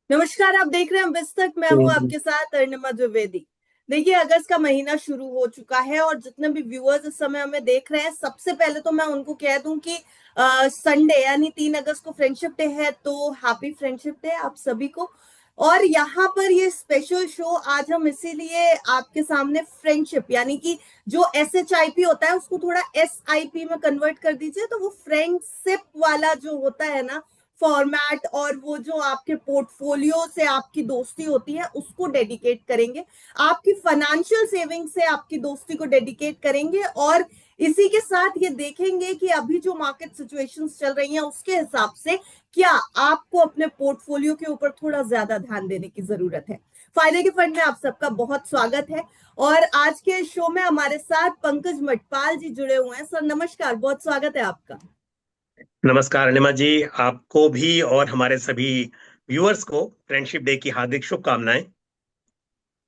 नमस्कार। आप देख रहे हैं विस्तक। मैं हूं हम्म। आपके साथ अरुणिमा द्विवेदी। देखिए, अगस्त का महीना शुरू हो चुका है और जितने भी व्यूअर्स इस समय हमें देख रहे हैं, सबसे पहले तो मैं उनको कह दूं कि संडे यानी 3 अगस्त को फ्रेंडशिप डे है, तो हैप्पी फ्रेंडशिप डे आप सभी को। और यहाँ पर ये स्पेशल शो आज हम इसीलिए आपके सामने फ्रेंडशिप यानी कि जो SHIP होता है उसको थोड़ा SIP में कन्वर्ट कर दीजिए, तो वो फ्रेंडशिप वाला जो होता है ना फॉर्मेट, और वो जो आपके पोर्टफोलियो से आपकी दोस्ती होती है उसको डेडिकेट करेंगे, आपकी फाइनेंशियल सेविंग से आपकी दोस्ती को डेडिकेट करेंगे। और इसी के साथ ये देखेंगे कि अभी जो मार्केट सिचुएशंस चल रही हैं उसके हिसाब से क्या आपको अपने पोर्टफोलियो के ऊपर थोड़ा ज्यादा ध्यान देने की जरूरत है। फायदे के फंड में आप सबका बहुत स्वागत है। और आज के शो में हमारे साथ पंकज मटपाल जी जुड़े हुए हैं। सर नमस्कार, बहुत स्वागत है आपका। नमस्कार अनिमा जी। आपको भी और हमारे सभी व्यूअर्स को फ्रेंडशिप डे की हार्दिक शुभकामनाएं।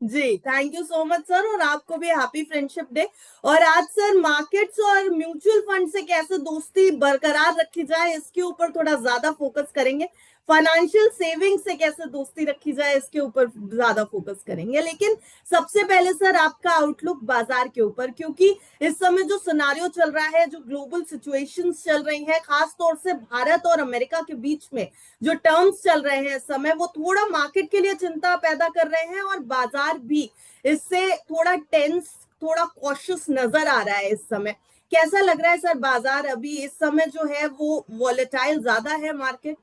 जी, thank you so much sir, और आपको भी हैप्पी फ्रेंडशिप डे। और आज सर मार्केट्स और म्यूचुअल फंड से कैसे दोस्ती बरकरार रखी जाए इसके ऊपर थोड़ा ज्यादा फोकस करेंगे। फाइनेंशियल सेविंग से कैसे दोस्ती रखी जाए इसके ऊपर ज्यादा फोकस करेंगे। लेकिन सबसे पहले सर आपका आउटलुक बाजार के ऊपर, क्योंकि इस समय जो सिनारियो चल रहा है, जो ग्लोबल सिचुएशंस चल रही हैं, खास तौर से भारत और अमेरिका के बीच में जो टर्म्स चल रहे हैं इस समय, वो थोड़ा मार्केट के लिए चिंता पैदा कर रहे हैं और बाजार भी इससे थोड़ा टेंस, थोड़ा कॉशियस नजर आ रहा है इस समय। कैसा लग रहा है सर बाजार अभी इस समय जो है वो वॉलेटाइल ज्यादा है मार्केट?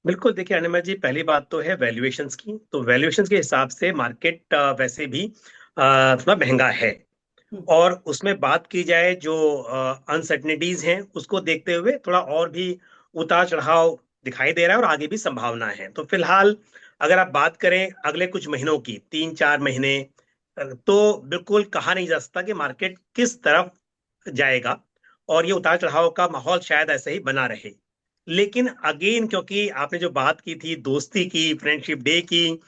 बिल्कुल, देखिए अनिमा जी, पहली बात तो है वैल्यूएशंस की। तो वैल्यूएशंस के हिसाब से मार्केट वैसे भी थोड़ा महंगा है। हम्म। और उसमें बात की जाए जो अनसर्टनिटीज हैं उसको देखते हुए थोड़ा और भी उतार चढ़ाव दिखाई दे रहा है और आगे भी संभावना है। तो फिलहाल अगर आप बात करें अगले कुछ महीनों की, 3-4 महीने, तो बिल्कुल कहा नहीं जा सकता कि मार्केट किस तरफ जाएगा। और ये उतार चढ़ाव का माहौल शायद ऐसे ही बना रहे। लेकिन अगेन, क्योंकि आपने जो बात की थी दोस्ती की, फ्रेंडशिप डे की,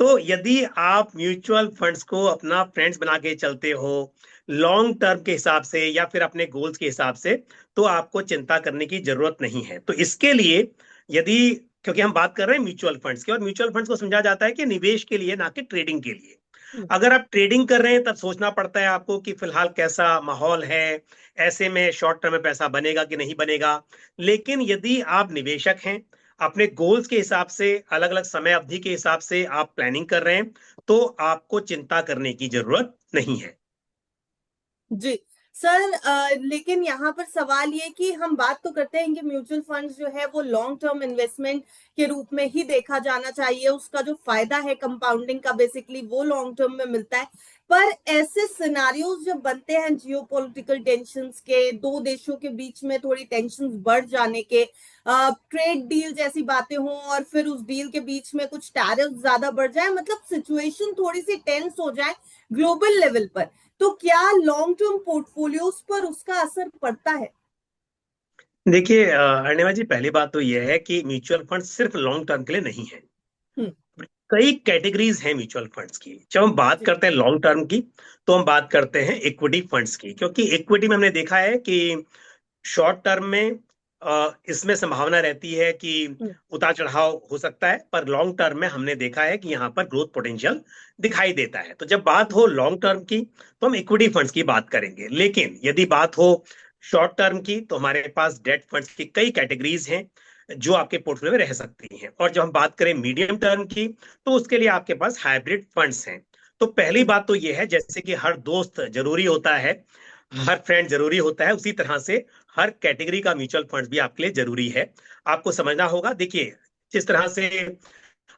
तो यदि आप म्यूचुअल फंड्स को अपना फ्रेंड्स बना के चलते हो लॉन्ग टर्म के हिसाब से या फिर अपने गोल्स के हिसाब से, तो आपको चिंता करने की जरूरत नहीं है। तो इसके लिए यदि, क्योंकि हम बात कर रहे हैं म्यूचुअल फंड्स की, और म्यूचुअल फंड्स को समझा जाता है कि निवेश के लिए, ना कि ट्रेडिंग के लिए। हम्म। अगर आप ट्रेडिंग कर रहे हैं तब सोचना पड़ता है आपको कि फिलहाल कैसा माहौल है, ऐसे में शॉर्ट टर्म में पैसा बनेगा कि नहीं बनेगा। लेकिन यदि आप निवेशक हैं, अपने गोल्स के हिसाब से, अलग अलग समय अवधि के हिसाब से आप प्लानिंग कर रहे हैं, तो आपको चिंता करने की जरूरत नहीं है। जी सर, लेकिन यहाँ पर सवाल ये कि हम बात तो करते हैं कि म्यूचुअल फंड्स जो है वो लॉन्ग टर्म इन्वेस्टमेंट के रूप में ही देखा जाना चाहिए। उसका जो फायदा है कंपाउंडिंग का, बेसिकली वो लॉन्ग टर्म में मिलता है। पर ऐसे सिनारियोज जब बनते हैं जियोपॉलिटिकल टेंशंस के, दो देशों के बीच में थोड़ी टेंशंस बढ़ जाने के, ट्रेड डील जैसी बातें हों और फिर उस डील के बीच में कुछ टैरिफ ज्यादा बढ़ जाए, मतलब सिचुएशन थोड़ी सी टेंस हो जाए ग्लोबल लेवल पर, तो क्या लॉन्ग टर्म पोर्टफोलियोज पर उसका असर पड़ता है? देखिए अर्णिमा जी, पहली बात तो यह है कि म्यूचुअल फंड सिर्फ लॉन्ग टर्म के लिए नहीं है। हम्म। कई कैटेगरीज हैं म्यूचुअल फंड्स की। जब हम बात जी। करते हैं लॉन्ग टर्म की, तो हम बात करते हैं इक्विटी फंड्स की, क्योंकि इक्विटी में हमने देखा है कि शॉर्ट टर्म में इसमें संभावना रहती है कि हम्म। उतार चढ़ाव हो सकता है, पर लॉन्ग टर्म में हमने देखा है कि यहाँ पर ग्रोथ पोटेंशियल दिखाई देता है। तो जब बात हो लॉन्ग टर्म की, तो हम इक्विटी फंड्स की बात करेंगे। लेकिन यदि बात हो शॉर्ट टर्म की, तो हमारे पास डेट फंड्स की कई कैटेगरीज हैं जो आपके पोर्टफोलियो में रह सकती हैं। और जब हम बात करें मीडियम टर्म की, तो उसके लिए आपके पास हाइब्रिड फंड्स हैं। तो पहली हम्म। बात तो यह है, जैसे कि हर दोस्त जरूरी होता है, हर फ्रेंड जरूरी होता है, उसी तरह से हर कैटेगरी का म्यूचुअल फंड भी आपके लिए जरूरी है। आपको समझना होगा। देखिए, जिस तरह से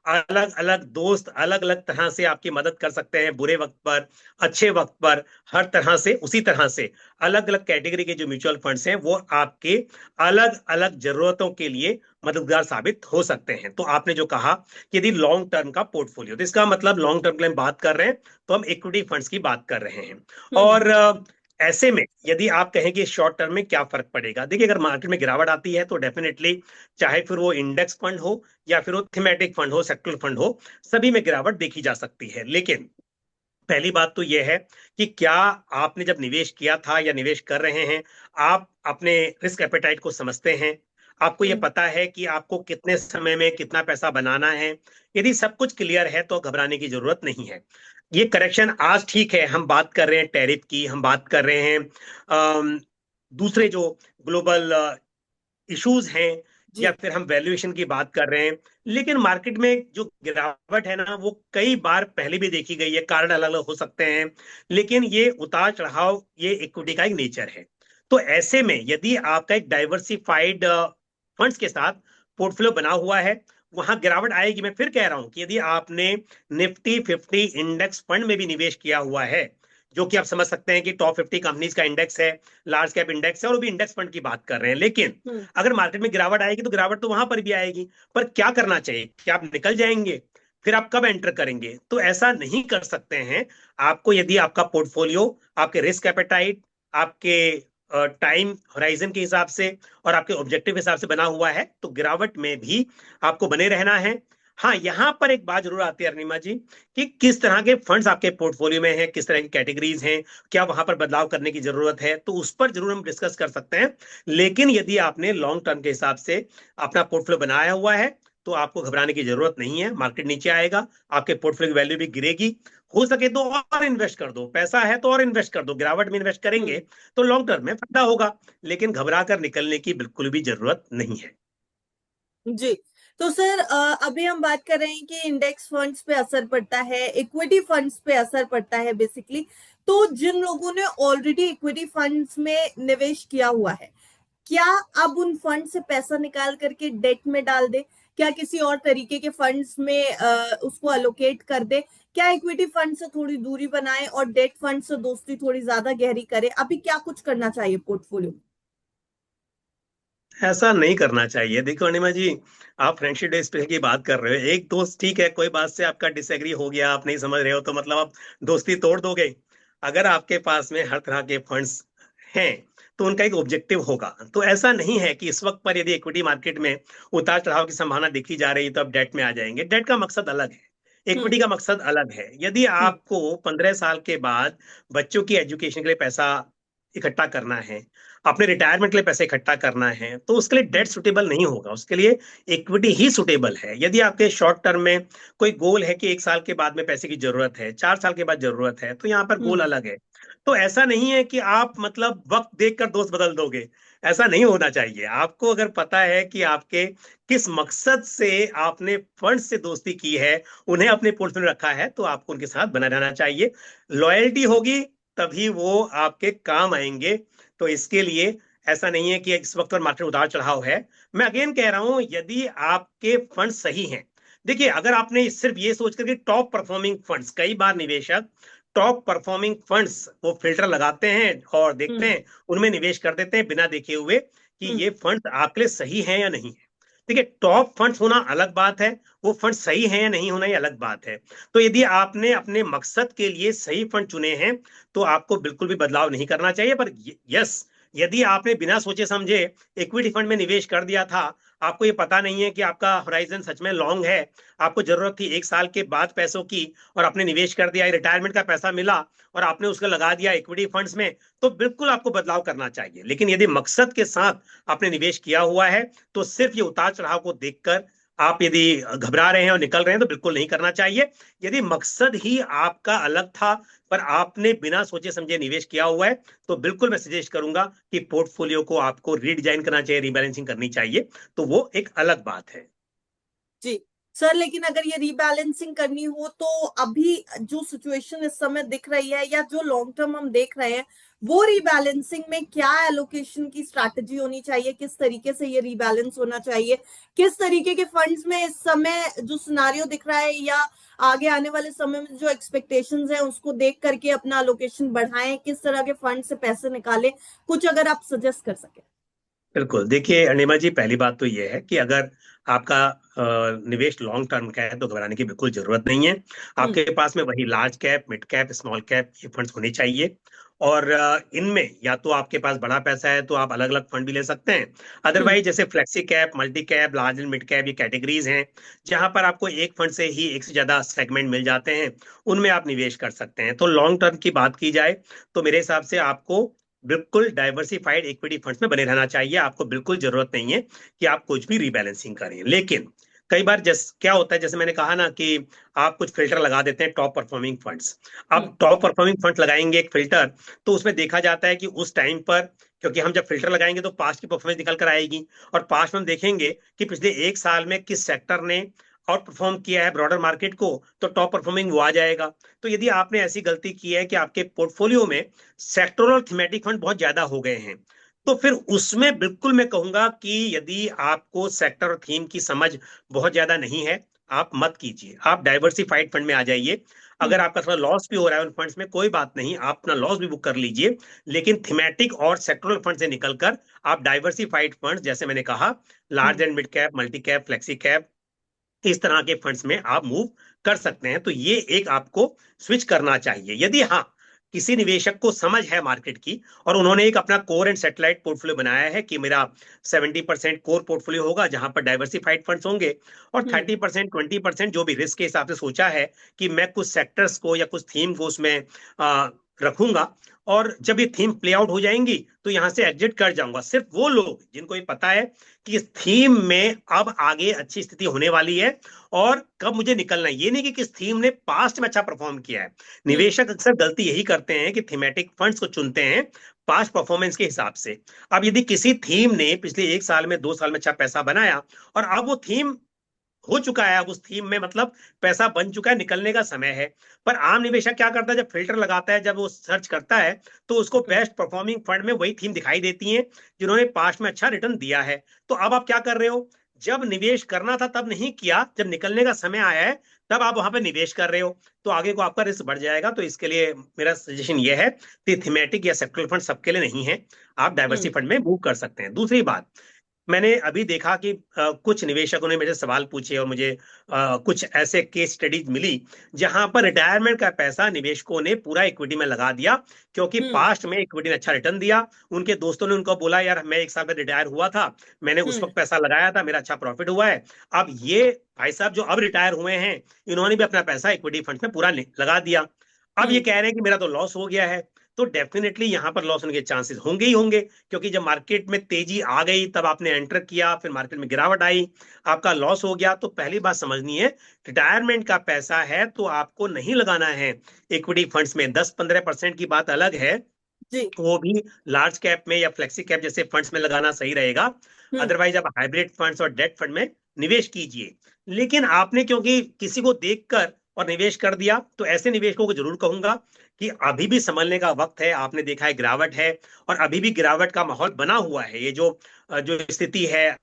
अलग अलग दोस्त अलग अलग तरह से आपकी मदद कर सकते हैं, बुरे वक्त पर, अच्छे वक्त पर, हर तरह से, उसी तरह से अलग अलग कैटेगरी के जो म्यूचुअल फंड्स हैं वो आपके अलग अलग जरूरतों के लिए मददगार साबित हो सकते हैं। तो आपने जो कहा कि यदि लॉन्ग टर्म का पोर्टफोलियो, तो इसका मतलब लॉन्ग टर्म के लिए हम बात कर रहे हैं, तो हम इक्विटी फंड्स की बात कर रहे हैं। हम्म। और ऐसे में यदि आप कहें कि शॉर्ट टर्म में क्या फर्क पड़ेगा, देखिए अगर मार्केट में गिरावट आती है तो डेफिनेटली, चाहे फिर वो इंडेक्स फंड हो या फिर वो थीमेटिक फंड हो, सेक्टरल फंड हो, सभी में गिरावट देखी जा सकती है। लेकिन पहली बात तो यह है कि क्या आपने जब निवेश किया था या निवेश कर रहे हैं, आप अपने रिस्क एपेटाइट को समझते हैं, आपको ये हम्म। पता है कि आपको कितने समय में कितना पैसा बनाना है। यदि सब कुछ क्लियर है तो घबराने की जरूरत नहीं है। ये करेक्शन आज ठीक है, हम बात कर रहे हैं टैरिफ की, हम बात कर रहे हैं दूसरे जो ग्लोबल इश्यूज हैं, या जी। फिर हम वैल्यूएशन की बात कर रहे हैं। लेकिन मार्केट में जो गिरावट है ना, वो कई बार पहले भी देखी गई है, कारण अलग अलग हो सकते हैं, लेकिन ये उतार चढ़ाव ये इक्विटी का एक नेचर है। तो ऐसे में यदि आपका एक डाइवर्सिफाइड फंड्स के साथ पोर्टफोलियो बना हुआ है, वहां गिरावट आएगी। मैं फिर कह रहा हूं कि यदि आपने निफ्टी 50 इंडेक्स फंड में भी निवेश किया हुआ है, जो कि आप समझ सकते हैं कि टॉप 50 कंपनीज का इंडेक्स है, लार्ज कैप इंडेक्स है, और वो भी इंडेक्स फंड की बात कर रहे हैं, लेकिन हम्म। अगर मार्केट में गिरावट आएगी तो गिरावट तो वहां पर भी आएगी। पर क्या करना चाहिए? क्या आप निकल जाएंगे? फिर आप कब एंटर करेंगे? तो ऐसा नहीं कर सकते हैं। आपको यदि आपका पोर्टफोलियो आपके रिस्क एपेटाइट, आपके टाइम होराइजन के हिसाब से और आपके ऑब्जेक्टिव के हिसाब से बना हुआ है, तो गिरावट में भी आपको बने रहना है। हाँ, यहां पर एक बात जरूर आती है अरुणिमा जी, कि किस तरह के फंड्स आपके पोर्टफोलियो में हैं, किस तरह की कैटेगरीज हैं, क्या वहां पर बदलाव करने की जरूरत है, तो उस पर जरूर हम डिस्कस कर सकते हैं। लेकिन यदि आपने लॉन्ग टर्म के हिसाब से अपना पोर्टफोलियो बनाया हुआ है, तो आपको घबराने की जरूरत नहीं है। मार्केट नीचे आएगा, आपके पोर्टफोलियो की वैल्यू भी गिरेगी, हो सके तो और इन्वेस्ट कर दो, पैसा है तो और इन्वेस्ट कर दो। गिरावट में इन्वेस्ट करेंगे हम्म। तो लॉन्ग टर्म में फायदा होगा, लेकिन घबरा कर निकलने की बिल्कुल भी जरूरत नहीं है। जी। तो सर अभी हम बात कर रहे हैं कि इंडेक्स फंड्स पे असर पड़ता है, इक्विटी फंड्स पे असर पड़ता है बेसिकली। तो जिन लोगों ने ऑलरेडी इक्विटी फंड्स में निवेश किया हुआ है, क्या अब उन फंड से पैसा निकाल करके डेट में डाल दे? क्या किसी और तरीके के फंड्स में उसको अलोकेट कर दे? क्या इक्विटी फंड से थोड़ी दूरी बनाए और डेट फंड से दोस्ती थोड़ी ज्यादा गहरी करे? अभी क्या कुछ करना चाहिए पोर्टफोलियो? ऐसा नहीं करना चाहिए। देखो अनिमा जी, आप फ्रेंडशिप डे स्पेशल की बात कर रहे हो, एक दोस्त ठीक है, कोई बात से आपका डिसएग्री हो गया, आप नहीं समझ रहे हो, तो मतलब आप दोस्ती तोड़ दोगे? अगर आपके पास में हर तरह के फंड्स हैं तो उनका एक ऑब्जेक्टिव होगा। तो ऐसा नहीं है कि इस वक्त पर यदि इक्विटी मार्केट में उतार चढ़ाव की संभावना देखी जा रही है तो अब डेट में आ जाएंगे। डेट का मकसद अलग है, हम्म। इक्विटी का मकसद अलग है। यदि हम्म। आपको 15 साल के बाद बच्चों की एजुकेशन के लिए पैसा इकट्ठा करना है, अपने रिटायरमेंट के लिए पैसे इकट्ठा करना है, तो उसके लिए डेट सुटेबल नहीं होगा, उसके लिए इक्विटी ही सुटेबल है। यदि आपके शॉर्ट टर्म में कोई गोल है कि 1 साल के बाद में पैसे की जरूरत है, 4 साल के बाद जरूरत है, तो यहाँ पर गोल हम्म। अलग है। तो ऐसा नहीं है कि आप मतलब वक्त देखकर दोस्त बदल दोगे, ऐसा नहीं होना चाहिए। आपको अगर पता है कि आपके किस मकसद से आपने फंड से दोस्ती की है, उन्हें अपने पोर्टफोलियो रखा है, तो आपको उनके साथ बना रहना चाहिए। लॉयल्टी होगी तभी वो आपके काम आएंगे। तो इसके लिए ऐसा नहीं है कि इस वक्त पर मार्केट उतार चढ़ाव है। मैं अगेन कह रहा हूं, यदि आपके फंड सही हैं, देखिए अगर आपने सिर्फ ये सोच करके टॉप परफॉर्मिंग फंड्स, कई बार निवेशक टॉप परफॉर्मिंग फंड्स वो फिल्टर लगाते हैं और देखते हम्म। हैं, उनमें निवेश कर देते हैं बिना देखे हुए कि हम्म। ये फंड्स आपके लिए सही है या नहीं है। ठीक है, टॉप फंड्स होना अलग बात है, वो फंड सही है या नहीं होना ये अलग बात है। तो यदि आपने अपने मकसद के लिए सही फंड चुने हैं, तो आपको बिल्कुल भी बदलाव नहीं करना चाहिए। पर यस, यदि आपने बिना सोचे समझे इक्विटी फंड में निवेश कर दिया था, आपको ये पता नहीं है कि आपका होराइजन सच में लॉन्ग है, आपको जरूरत थी 1 साल के बाद पैसों की, और आपने निवेश कर दिया, रिटायरमेंट का पैसा मिला और आपने उसको लगा दिया इक्विटी फंड्स में, तो बिल्कुल आपको बदलाव करना चाहिए। लेकिन यदि मकसद के साथ आपने निवेश किया हुआ है, तो सिर्फ ये उतार चढ़ाव को देखकर आप यदि घबरा रहे हैं और निकल रहे हैं, तो बिल्कुल नहीं करना चाहिए। यदि मकसद ही आपका अलग था, पर आपने बिना सोचे समझे निवेश किया हुआ है, तो बिल्कुल मैं सजेस्ट करूंगा कि पोर्टफोलियो को आपको रीडिजाइन करना चाहिए, रीबैलेंसिंग करनी चाहिए। तो वो एक अलग बात है। जी। सर, लेकिन अगर ये रीबैलेंसिंग करनी हो तो अभी जो सिचुएशन इस समय दिख रही है या जो लॉन्ग टर्म हम देख रहे हैं, वो रीबैलेंसिंग में क्या एलोकेशन की स्ट्रैटेजी होनी चाहिए? किस तरीके से ये रीबैलेंस होना चाहिए? किस तरीके के फंड्स में इस समय जो सिनारियो दिख रहा है या आगे आने वाले समय में जो एक्सपेक्टेशंस हैं उसको देख करके अपना एलोकेशन बढ़ाएं? किस तरह के फंड से पैसे निकालें? कुछ अगर आप सजेस्ट कर सके। बिल्कुल, देखिए अनिमा जी, पहली बात तो ये है कि अगर आपका निवेश लॉन्ग टर्म का है तो घबराने की बिल्कुल जरूरत नहीं है। हम्म। आपके पास में वही large cap, mid cap, small cap ये फंड्स होने चाहिए। और इनमें या तो आपके पास बड़ा पैसा है तो आप अलग अलग फंड भी ले सकते हैं। हम्म। अदरवाइज जैसे flexi cap, multi cap, large and mid cap, ये कैटेगरीज हैं जहां पर आपको एक फंड से ही एक से ज्यादा सेगमेंट मिल जाते हैं, उनमें आप निवेश कर सकते हैं। तो लॉन्ग टर्म की बात की जाए तो मेरे हिसाब से आपको बिल्कुल डाइवर्सिफाइड इक्विटी फंड्स में बने रहना चाहिए। आपको बिल्कुल जरूरत नहीं है कि आप कुछ भी रीबैलेंसिंग करें। लेकिन कई बार क्या होता है, जैसे मैंने कहा ना कि आप कुछ फिल्टर लगा देते हैं टॉप परफॉर्मिंग फंड्स। हम्म। आप टॉप परफॉर्मिंग फंड लगाएंगे एक फिल्टर, तो उसमें देखा जाता है कि उस टाइम पर, क्योंकि हम जब फिल्टर लगाएंगे तो पास्ट की परफॉर्मेंस निकल कर आएगी, और पास्ट में हम देखेंगे कि पिछले एक साल में किस सेक्टर ने आउट परफॉर्म किया है ब्रॉडर मार्केट को, तो टॉप परफॉर्मिंग वो आ जाएगा। तो यदि आपने ऐसी गलती की है कि आपके पोर्टफोलियो में सेक्टोरल थीमेटिक फंड बहुत ज्यादा हो गए हैं, तो फिर उसमें बिल्कुल मैं कहूंगा कि यदि आपको सेक्टर और थीम की समझ बहुत ज्यादा नहीं है, आप मत कीजिए, आप डाइवर्सिफाइड फंड में आ जाइए। अगर हम्म। आपका थोड़ा लॉस भी हो रहा है उन फंड्स में, कोई बात नहीं, आप अपना लॉस भी बुक कर लीजिए, लेकिन थीमेटिक और सेक्टोरल फंड से निकलकर आप डाइवर्सिफाइड फंड, जैसे मैंने कहा, large hmm. And mid cap, multi cap, flexi cap, इस तरह के फंड्स में आप मूव कर सकते हैं। तो ये एक आपको स्विच करना चाहिए। यदि हाँ, किसी निवेशक को समझ है मार्केट की और उन्होंने एक अपना कोर एंड सेटेलाइट पोर्टफोलियो बनाया है कि मेरा 70% कोर पोर्टफोलियो होगा जहां पर डाइवर्सिफाइड फंड्स होंगे, और हम्म। 30% 20% जो भी रिस्क के हिसाब से सोचा है कि मैं कुछ सेक्टर्स को या कुछ थीम को उसमें रखूंगा, और जब ये थीम प्ले आउट हो जाएंगी तो यहां से एग्जिट कर जाऊंगा। सिर्फ वो लोग जिनको ये पता है कि इस थीम में अब आगे अच्छी स्थिति होने वाली है और कब मुझे निकलना है, ये नहीं कि किस थीम ने पास्ट में अच्छा परफॉर्म किया है। हम्म। निवेशक अक्सर गलती यही करते हैं कि थीमेटिक फंड्स को चुनते हैं पास्ट परफॉर्मेंस के हिसाब से। अब यदि किसी थीम ने पिछले एक साल में, 2 साल में अच्छा पैसा बनाया, और अब वो थीम हो चुका है, अब उस थीम में मतलब पैसा बन चुका है, निकलने का समय है। पर आम निवेशक क्या करता है, जब फिल्टर लगाता है, जब वो सर्च करता है, तो उसको हम्म। बेस्ट परफॉर्मिंग फंड में वही थीम दिखाई देती है जिन्होंने पास्ट में अच्छा रिटर्न दिया है। तो अब आप क्या कर रहे हो, जब निवेश करना था तब नहीं किया, जब निकलने का समय आया है तब आप वहां पे निवेश कर रहे हो, तो आगे को आपका रिस्क बढ़ जाएगा। तो इसके लिए मेरा सजेशन ये है कि थीमेटिक या सेक्टरल फंड सबके लिए नहीं है, आप डाइवर्सिटी हम्म। फंड में मूव कर सकते हैं। दूसरी बात, मैंने अभी देखा कि कुछ निवेशकों ने मेरे सवाल पूछे और मुझे कुछ ऐसे केस स्टडीज मिली जहां पर रिटायरमेंट का पैसा निवेशकों ने पूरा इक्विटी में लगा दिया, क्योंकि हम्म। पास्ट में इक्विटी ने अच्छा रिटर्न दिया। उनके दोस्तों ने उनको बोला, यार मैं एक साल में रिटायर हुआ था, मैंने उस हम्म। वक्त पैसा लगाया था, मेरा अच्छा प्रॉफिट हुआ है। अब ये भाई साहब जो अब रिटायर हुए हैं, इन्होंने भी अपना पैसा इक्विटी फंड में पूरा लगा दिया। अब ये हम्म। कह रहे हैं कि मेरा तो लॉस हो गया है। तो डेफिनेटली यहां पर लॉस होने के चांसेस होंगे ही होंगे, क्योंकि जब मार्केट में तेजी आ गई तब आपने एंटर किया, फिर मार्केट में गिरावट आई, आपका लॉस हो गया। तो पहली बात समझनी है, रिटायरमेंट का पैसा है तो आपको नहीं लगाना है इक्विटी फंड्स में। 10-15% की बात अलग है, जी। वो भी लार्ज कैप में या फ्लेक्सी कैप जैसे फंड्स में लगाना सही रहेगा। हम्म। अदरवाइज आप हाइब्रिड फंड्स और डेट फंड में निवेश कीजिए। लेकिन आपने क्योंकि किसी को देखकर और निवेश कर दिया, तो ऐसे निवेशकों को जरूर कहूंगा कि अभी भी संभलने का वक्त है। आपने देखा है गिरावट है, और अभी भी गिरावट का माहौल बना हुआ है। ये जो जो स्थिति है,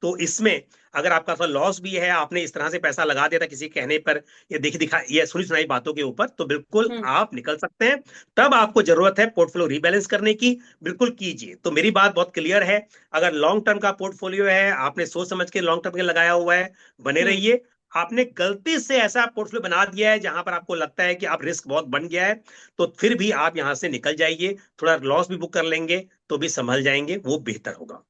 तो इसमें अगर आपका थोड़ा लॉस भी है, आपने इस तरह से पैसा लगा दिया था किसी कहने पर, ये देखी दिखा ये सुनी सुनाई बातों के ऊपर, तो बिल्कुल हम्म। आप निकल सकते हैं। तब आपको जरूरत है पोर्टफोलियो रीबैलेंस करने की, बिल्कुल कीजिए। तो मेरी बात बहुत क्लियर है, अगर लॉन्ग टर्म का पोर्टफोलियो है, आपने सोच समझ के लॉन्ग टर्म के लगाया हुआ है, बने हम्म। रहिए। आपने गलती से ऐसा पोर्टफोलियो बना दिया है जहां पर आपको लगता है कि अब रिस्क बहुत बन गया है, तो फिर भी आप यहां से निकल जाइए। थोड़ा लॉस भी बुक कर लेंगे तो भी संभल जाएंगे, वो बेहतर होगा।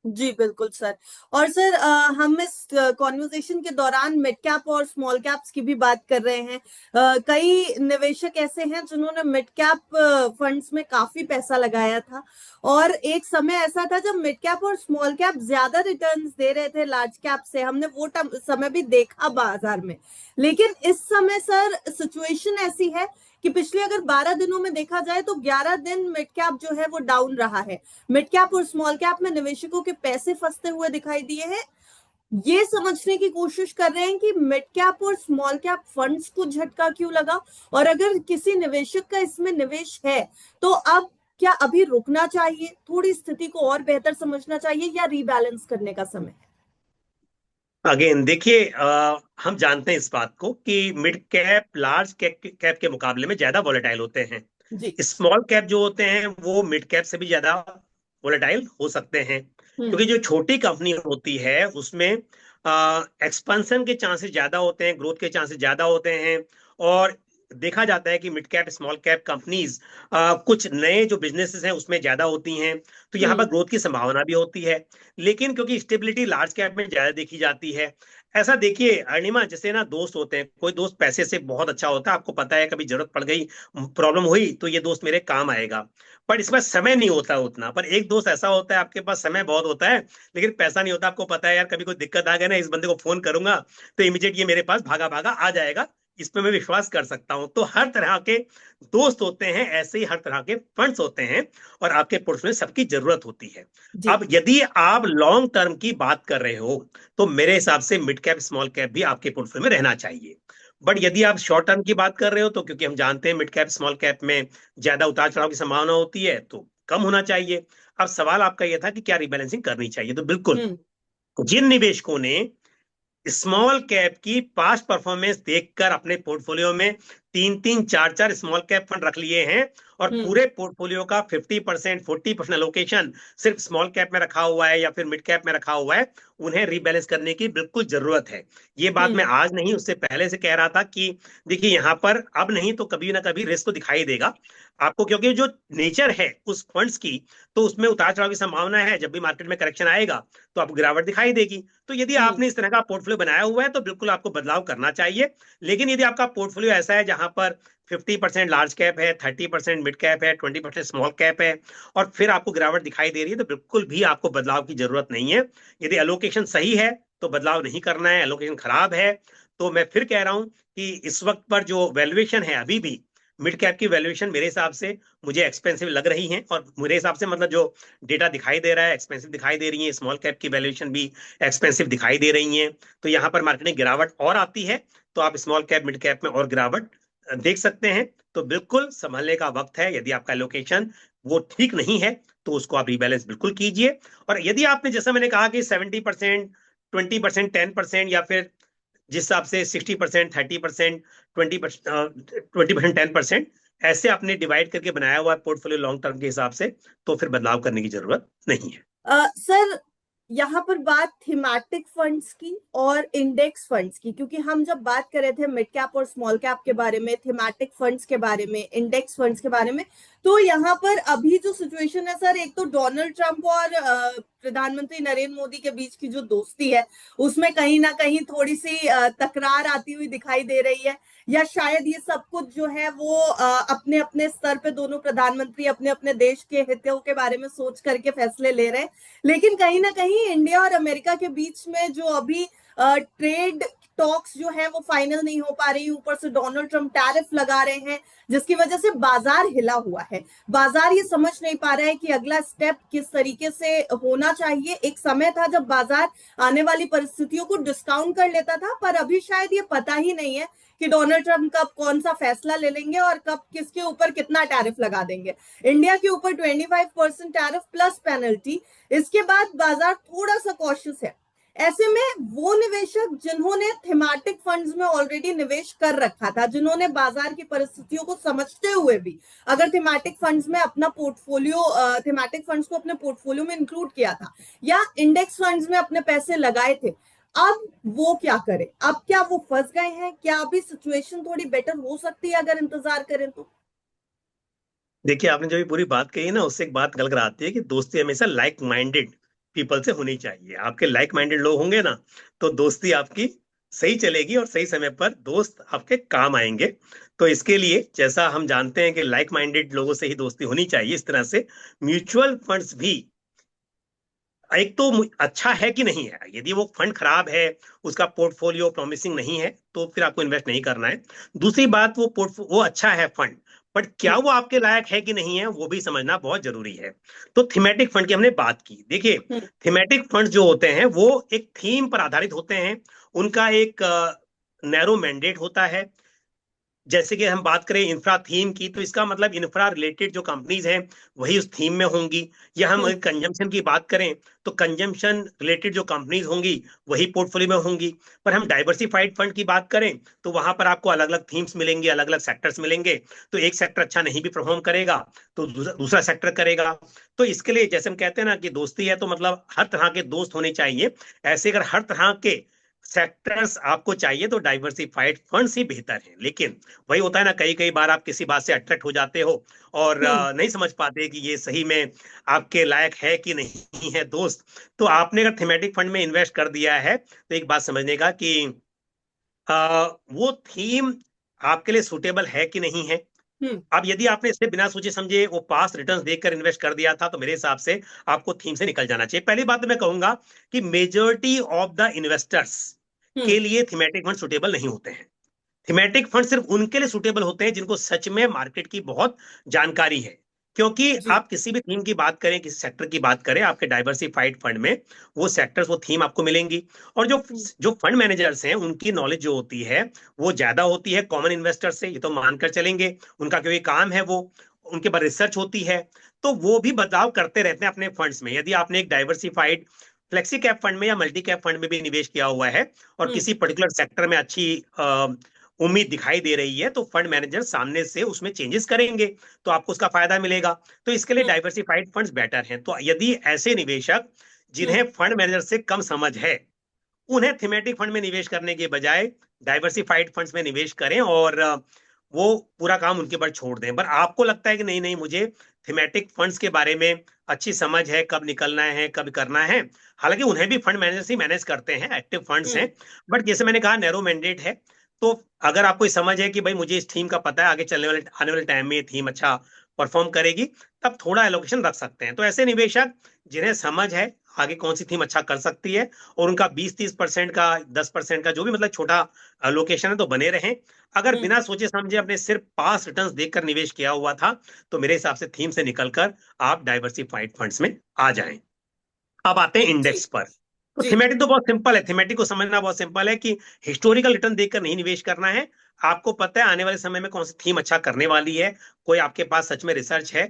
जी बिल्कुल सर। और सर हम इस कॉन्वर्सेशन के दौरान मिड कैप और स्मॉल कैप्स की भी बात कर रहे हैं। कई निवेशक ऐसे हैं जिन्होंने मिड कैप फंड्स में काफी पैसा लगाया था, और एक समय ऐसा था जब मिड कैप और स्मॉल कैप ज्यादा रिटर्न्स दे रहे थे लार्ज कैप से, हमने वो समय भी देखा बाजार में। लेकिन इस समय सर सिचुएशन ऐसी है कि पिछले अगर 12 दिनों में देखा जाए तो 11 दिन मिड कैप जो है वो डाउन रहा है। मिड कैप और स्मॉल कैप में निवेशकों के पैसे फंसते हुए दिखाई दिए हैं। ये समझने की कोशिश कर रहे हैं कि मिड कैप और स्मॉल कैप फंड्स को झटका क्यों लगा, और अगर किसी निवेशक का इसमें निवेश है तो अब क्या अभी रुकना चाहिए, थोड़ी स्थिति को और बेहतर समझना चाहिए, या रीबैलेंस करने का समय है? अगेन देखिए, हम जानते हैं इस बात को कि मिड कैप लार्ज कैप के मुकाबले में ज्यादा वोलेटाइल होते हैं। जी। स्मॉल कैप जो होते हैं वो मिड कैप से भी ज्यादा वोलेटाइल हो सकते हैं, हम्म। क्योंकि जो छोटी कंपनी होती है उसमें एक्सपेंशन के चांसेस ज्यादा होते हैं, ग्रोथ के चांसेस ज्यादा होते हैं। और देखा जाता है कि mid cap small cap companies कुछ नए जो बिजनेसेस हैं उसमें ज्यादा होती हैं, तो यहाँ पर हम्म। ग्रोथ की संभावना भी होती है। लेकिन क्योंकि स्टेबिलिटी लार्ज कैप में ज्यादा देखी जाती है, ऐसा देखिए अर्णिमा, जैसे ना दोस्त होते हैं, कोई दोस्त पैसे से बहुत अच्छा होता है, आपको पता है कभी जरूरत पड़ गई, प्रॉब्लम हुई तो ये दोस्त मेरे काम आएगा, पर इसमें समय नहीं होता उतना। पर एक दोस्त ऐसा होता है, आपके पास समय बहुत होता है लेकिन पैसा नहीं होता। आपको पता है यार कभी कोई दिक्कत आ गया ना, इस बंदे को फोन करूंगा तो इमीडिएट ये मेरे पास भागा भागा आ जाएगा, इस पे मैं विश्वास कर सकता हूं। तो हर तरह के दोस्त होते हैं, ऐसे ही हर तरह के फंड्स होते हैं, और आपके पोर्टफोलियो में सबकी जरूरत होती है। जी। अब यदि आप लॉन्ग टर्म की बात कर रहे हो तो मेरे हिसाब से मिड कैप स्मॉल कैप भी आपके पोर्टफोलियो में रहना चाहिए। बट यदि आप शॉर्ट टर्म की बात कर रहे हो तो क्योंकि हम जानते हैं मिड कैप स्मॉल कैप में ज्यादा उतार चढ़ाव की संभावना होती है, तो कम होना चाहिए। अब सवाल आपका यह था कि क्या रिबैलेंसिंग करनी चाहिए, तो बिल्कुल हम्म। जिन निवेशकों ने स्मॉल कैप की पास्ट परफॉर्मेंस देखकर अपने पोर्टफोलियो में तीन तीन चार चार स्मॉल कैप फंड रख लिए हैं, और हम्म। पूरे पोर्टफोलियो का 50% 40% एलोकेशन सिर्फ स्मॉल कैप में रखा हुआ है या फिर मिड कैप में रखा हुआ है, उन्हें रीबैलेंस करने की बिल्कुल जरूरत है। ये बात मैं हम्म। आज नहीं, उससे पहले से कह रहा था कि देखिए यहाँ पर अब नहीं तो कभी ना कभी रिस्क तो दिखाई देगा आपको, क्योंकि जो नेचर है उस फंड्स की, तो उसमें उतार चढ़ाव की संभावना है। जब भी मार्केट में करेक्शन आएगा तो आपको गिरावट दिखाई देगी। तो यदि हम्म। आपने इस तरह का पोर्टफोलियो बनाया हुआ है तो बिल्कुल आपको बदलाव करना चाहिए। लेकिन यदि आपका पोर्टफोलियो ऐसा है जहां पर 50% लार्ज कैप है, 30% मिड कैप है, 20% स्मॉल कैप है, और फिर आपको गिरावट दिखाई दे रही है, तो बिल्कुल भी आपको बदलाव की जरूरत नहीं है। यदि एलोकेशन सही है तो बदलाव नहीं करना है, एलोकेशन खराब है तो मैं फिर कह रहा हूं कि इस वक्त पर जो वैल्यूएशन है अभी भी मिड कैप की वैल्यूएशन मेरे हिसाब से मुझे एक्सपेंसिव लग रही है, और मेरे हिसाब से मतलब जो डेटा दिखाई दे रहा है एक्सपेंसिव दिखाई दे रही है। स्मॉल कैप की वैल्यूएशन भी एक्सपेंसिव दिखाई दे रही है। तो यहाँ पर मार्केट में गिरावट और आती है तो आप स्मॉल कैप मिड कैप में और गिरावट देख सकते हैं। तो बिल्कुल संभलने का वक्त है। यदि आपका लोकेशन वो ठीक नहीं है तो उसको आप रिबैलेंस बिल्कुल कीजिए। और यदि आपने, जैसा मैंने कहा कि 70%, 20%, 10%, या फिर जिस हिसाब से 60%, 30%, 20%, 10%, ऐसे आपने डिवाइड करके बनाया हुआ है पोर्टफोलियो लॉन्ग टर्म के हिसाब से, तो फिर बदलाव करने की जरूरत नहीं है। सर, यहाँ पर बात थीमेटिक फंड्स की और इंडेक्स फंड्स की, क्योंकि हम जब बात कर रहे थे मिड कैप और स्मॉल कैप के बारे में, थीमेटिक फंड्स के बारे में, इंडेक्स फंड्स के बारे में, तो यहाँ पर अभी जो सिचुएशन है सर, एक तो डोनाल्ड ट्रंप और प्रधानमंत्री नरेंद्र मोदी के बीच की जो दोस्ती है, उसमें कहीं ना कहीं थोड़ी सी तकरार आती हुई दिखाई दे रही है। या शायद ये सब कुछ जो है वो अपने अपने स्तर पे दोनों प्रधानमंत्री अपने अपने देश के हितों के बारे में सोच करके फैसले ले रहे हैं। लेकिन कहीं ना कहीं इंडिया और अमेरिका के बीच में जो अभी ट्रेड टॉक्स जो है वो फाइनल नहीं हो पा रही, ऊपर से डोनाल्ड ट्रंप टैरिफ लगा रहे हैं, जिसकी वजह से बाजार हिला हुआ है। बाजार ये समझ नहीं पा रहा है कि अगला स्टेप किस तरीके से होना चाहिए। एक समय था जब बाजार आने वाली परिस्थितियों को डिस्काउंट कर लेता था, पर अभी शायद ये पता ही नहीं है कि डोनाल्ड ट्रंप कब कौन सा फैसला ले लेंगे और कब किसके ऊपर कितना टैरिफ लगा देंगे। इंडिया के ऊपर 25% टैरिफ प्लस पेनल्टी, इसके बाद बाजार थोड़ा सा कॉशियस है। ऐसे में वो निवेशक जिन्होंने थीमेटिक फंड्स में ऑलरेडी निवेश कर रखा था, जिन्होंने बाजार की परिस्थितियों को समझते हुए भी अगर थीमेटिक फंड्स में अपना पोर्टफोलियो, थीमेटिक फंड्स को अपने पोर्टफोलियो में इंक्लूड किया था या इंडेक्स फंड्स में अपने पैसे लगाए थे, अब वो क्या करें? अब क्या वो फंस गए हैं? क्या अभी सिचुएशन थोड़ी बेटर हो सकती है अगर इंतजार करें तो? देखिए आपने जो भी पूरी बात कही है ना, उससे एक बात निकल कर आती है कि दोस्ती हमेशा लाइक माइंडेड पीपल से होनी चाहिए। आपके लाइक माइंडेड लोग होंगे ना तो दोस्ती आपकी सही चलेगी और सही समय पर दोस्त आपके काम आएंगे। तो इसके लिए जैसा हम जानते हैं कि लाइक माइंडेड लोगों से ही दोस्ती होनी चाहिए, इस तरह से म्यूचुअल फंड्स भी एक तो अच्छा है कि नहीं है। यदि वो फंड खराब है, उसका पोर्टफोलियो प्रॉमिसिंग नहीं है, तो फिर आपको इन्वेस्ट नहीं करना है। दूसरी बात, वो अच्छा है फंड, बट क्या वो आपके लायक है कि नहीं है वो भी समझना बहुत जरूरी है। तो थीमेटिक फंड की हमने बात की। देखिए हम्म। थीमेटिक फंड जो होते हैं वो एक थीम पर आधारित होते हैं, उनका एक नैरो मैंडेट होता है। जैसे कि हम बात करें इंफ्रा थीम की, तो इसका मतलब इंफ्रा रिलेटेड जो कंपनीज हैं वही उस थीम में होंगी। या हम हम्म। कंजम्पशन की बात करें तो कंजम्पशन रिलेटेड जो कंपनीज होंगी वही पोर्टफोलियो में होंगी। पर हम डाइवर्सिफाइड फंड की बात करें तो वहां पर आपको अलग अलग थीम्स मिलेंगे, अलग अलग सेक्टर्स मिलेंगे। तो एक सेक्टर अच्छा नहीं भी परफॉर्म करेगा तो दूसरा सेक्टर करेगा। तो इसके लिए जैसे हम कहते हैं ना कि दोस्ती है तो मतलब हर तरह के दोस्त होने चाहिए। ऐसे अगर हर तरह के सेक्टर्स आपको चाहिए तो डाइवर्सिफाइड फंड्स ही बेहतर हैं। लेकिन वही होता है ना, कई कई बार आप किसी बात से अट्रैक्ट हो जाते हो और हम्म। नहीं समझ पाते कि ये सही में आपके लायक है कि नहीं है दोस्त। तो आपने अगर थीमेटिक फंड में इन्वेस्ट कर दिया है तो एक बात समझने का कि वो थीम आपके लिए सुटेबल है कि नहीं है। हम्म। अब यदि आपने इससे बिना सोचे समझे वो पास्ट रिटर्न्स देखकर इन्वेस्ट कर दिया था तो मेरे हिसाब से आपको थीम से निकल जाना चाहिए। पहली बात तो मैं कहूंगा कि मेजोरिटी ऑफ द इन्वेस्टर्स हम्म। के लिए थीमेटिक फंड सुटेबल नहीं होते हैं। थीमेटिक फंड सिर्फ उनके लिए सुटेबल होते हैं जिनको सच में मार्केट की बहुत जानकारी है। क्योंकि जी। आप किसी भी थीम की बात करें, किसी सेक्टर की बात करें, आपके डाइवर्सिफाइड फंड में वो सेक्टर्स, वो थीम आपको मिलेंगी। और जो हम्म। जो फंड मैनेजर्स हैं उनकी नॉलेज जो होती है वो ज्यादा होती है कॉमन इन्वेस्टर से, ये तो मानकर चलेंगे। उनका क्योंकि काम है वो, उनके बाद रिसर्च होती है, तो वो भी बदलाव करते रहते हैं अपने फंड्स में। यदि आपने एक डाइवर्सिफाइड फ्लेक्सी कैप फंड में या मल्टी कैप फंड में भी निवेश किया हुआ है और हम्म। किसी पर्टिकुलर सेक्टर में अच्छी उम्मीद दिखाई दे रही है तो फंड मैनेजर सामने से उसमें चेंजेस करेंगे, तो आपको उसका फायदा मिलेगा। तो इसके लिए हम्म। डाइवर्सिफाइड फंड्स बेटर हैं। तो यदि ऐसे निवेशक जिन्हें हम्म। फंड मैनेजर से कम समझ है, उन्हें थीमेटिक फंड में निवेश करने के बजाय डाइवर्सिफाइड फंड्स में निवेश करें और वो पूरा काम उनके ऊपर छोड़ दें। पर आपको लगता है कि नहीं नहीं, मुझे थीमेटिक फंड्स के बारे में अच्छी समझ है, कब निकलना है कब करना है। हालांकि उन्हें भी फंड मैनेजर ही मैनेज करते हैं, एक्टिव फंड्स हैं। हम्म। बट जैसे मैंने कहा, नैरो मैंडेट है। तो अगर आपको समझ है कि भाई मुझे इस थीम का पता है, आगे चलने वाले आने वाले टाइम में ये थीम अच्छा परफॉर्म करेगी, तब थोड़ा एलोकेशन रख सकते हैं। तो ऐसे निवेशक जिन्हें समझ है आगे कौन सी थीम अच्छा कर सकती है और उनका 20-30% का, 10% का जो भी मतलब छोटा लोकेशन है तो बने रहें। अगर हम्म। बिना सोचे समझे अपने सिर्फ पास रिटर्न्स देखकर निवेश किया हुआ था तो मेरे हिसाब से थीम से निकलकर आप डाइवर्सिफाइड फंड्स में आ जाएं। अब आते हैं जी। इंडेक्स पर। तो जी। थीमेटिक तो बहुत सिंपल है, थीमेटिक को समझना बहुत सिंपल है कि हिस्टोरिकल रिटर्न देखकर नहीं निवेश करना है। आपको पता है आने वाले समय में कौन सी थीम अच्छा करने वाली है, कोई आपके पास सच में रिसर्च है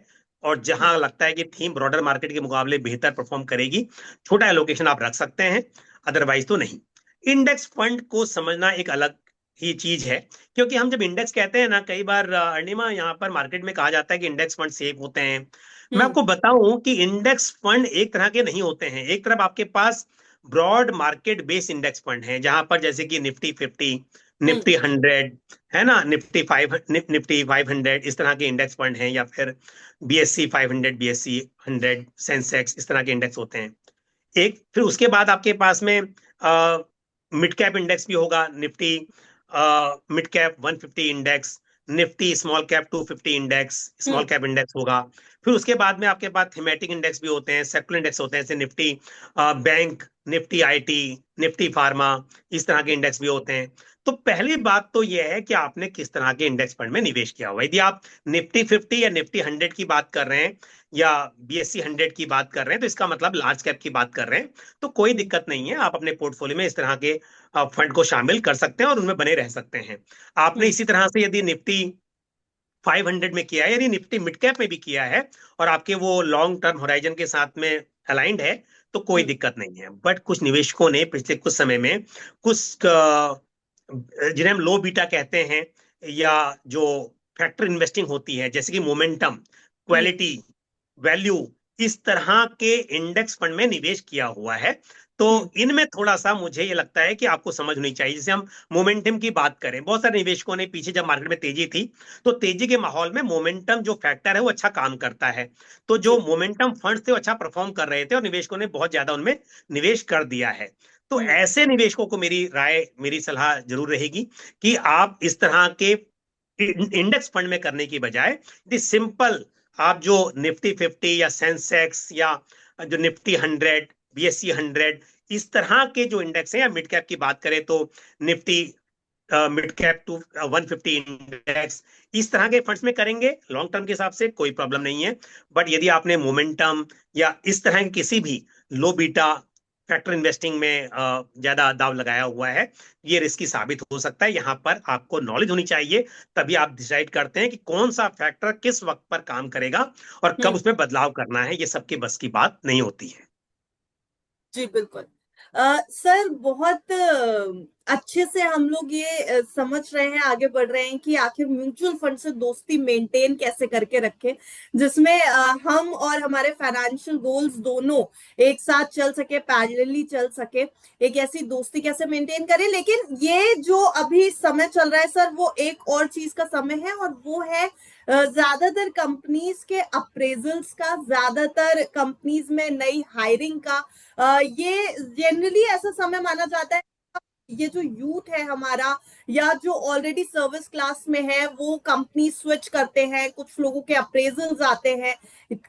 और हम्म। जहां लगता है कि थीम ब्रॉडर मार्केट के मुकाबले बेहतर परफॉर्म करेगी, छोटा एलोकेशन आप रख सकते हैं, अदरवाइज तो नहीं। इंडेक्स फंड को समझना एक अलग ही चीज है। क्योंकि हम जब इंडेक्स कहते हैं ना, कई बार अर्निमा यहाँ पर मार्केट में कहा जाता है कि इंडेक्स फंड सेफ होते हैं। मैं हम्म। आपको बताऊं कि इंडेक्स फंड एक तरह के नहीं होते हैं। एक तरफ आपके पास broad market base index fund है जहां पर जैसे कि निफ्टी 50, हम्म। निफ्टी 100, है ना, निफ्टी 500, इस तरह के इंडेक्स फंड हैं, या फिर BSE 500, BSE 100, सेंसेक्स, इस तरह के इंडेक्स होते हैं। एक फिर उसके बाद आपके पास में मिड कैप इंडेक्स भी होगा, Nifty mid cap 150 index, Nifty small cap 250 index, small hmm. Cap index होगा। फिर उसके बाद में आपके पास थीमेटिक इंडेक्स भी होते हैं, सेक्टर इंडेक्स होते हैं, जैसे Nifty bank, Nifty IT, Nifty pharma, इस तरह के इंडेक्स भी होते हैं। तो पहली बात तो यह है कि आपने किस तरह के इंडेक्स फंड में निवेश किया हुआ है। यदि आप निफ्टी 50 या निफ्टी 100 की बात कर रहे हैं या BSE 100 की बात कर रहे हैं तो इसका मतलब लार्ज कैप की बात कर रहे हैं, तो कोई दिक्कत नहीं है। आप अपने पोर्टफोलियो में इस तरह के फंड को शामिल कर सकते हैं और उनमें बने रह सकते हैं। आपने हम्म। इसी तरह से यदि निफ्टी 500 में किया है, यदि निफ्टी मिड कैप में भी किया है और आपके वो लॉन्ग टर्म होराइजन के साथ में अलाइंड है, तो कोई हम्म। दिक्कत नहीं है। बट कुछ निवेशकों ने पिछले कुछ समय में कुछ जिन्हें हम लो बीटा कहते हैं, या जो फैक्टर इन्वेस्टिंग होती है, जैसे कि मोमेंटम, हम्म। क्वालिटी, वैल्यू, इस तरह के इंडेक्स फंड में निवेश किया हुआ है। तो हम्म। इनमें थोड़ा सा मुझे ये लगता है कि आपको समझ होनी चाहिए। जैसे हम मोमेंटम की बात करें, बहुत सारे निवेशकों ने पीछे जब मार्केट में तेजी थी तो तेजी के माहौल में मोमेंटम जो फैक्टर है वो अच्छा काम करता है। तो जो जी। मोमेंटम फंड्स थे वो अच्छा परफॉर्म कर रहे थे और निवेशकों ने बहुत ज्यादा उनमें निवेश कर दिया है। तो हम्म। ऐसे निवेशकों को मेरी राय, मेरी सलाह जरूर रहेगी कि आप इस तरह के इंडेक्स फंड में करने की बजाय सिंपल आप जो निफ्टी 50 या सेंसेक्स या जो निफ्टी 100, BSE 100, इस तरह के जो इंडेक्स हैं, या मिड कैप की बात करें तो निफ्टी मिड कैप टू 150 इंडेक्स, इस तरह के फंड्स में करेंगे लॉन्ग टर्म के हिसाब से कोई प्रॉब्लम नहीं है। बट यदि आपने मोमेंटम या इस तरह के किसी भी लो बीटा फैक्टर इन्वेस्टिंग में ज्यादा दाव लगाया हुआ है, ये रिस्की साबित हो सकता है। यहाँ पर आपको नॉलेज होनी चाहिए, तभी आप डिसाइड करते हैं कि कौन सा फैक्टर किस वक्त पर काम करेगा और कब हम्म। उसमें बदलाव करना है। ये सबके बस की बात नहीं होती है। जी बिल्कुल। सर बहुत अच्छे से हम लोग ये समझ रहे हैं, आगे बढ़ रहे हैं कि आखिर म्यूचुअल फंड से दोस्ती मेंटेन कैसे करके रखें, जिसमें हम और हमारे फाइनेंशियल गोल्स दोनों एक साथ चल सके, पैरेलली चल सके। एक ऐसी दोस्ती कैसे मेंटेन करें, लेकिन ये जो अभी समय चल रहा है सर, वो एक और चीज का समय है, और वो है ज्यादातर कंपनीज के अप्रेजल्स का, ज्यादातर कंपनीज में नई हायरिंग का। ये जनरली ऐसा समय माना जाता है, ये जो यूथ है हमारा, या जो ऑलरेडी सर्विस क्लास में है, वो कंपनी स्विच करते हैं, कुछ लोगों के अप्रेजल्स आते हैं,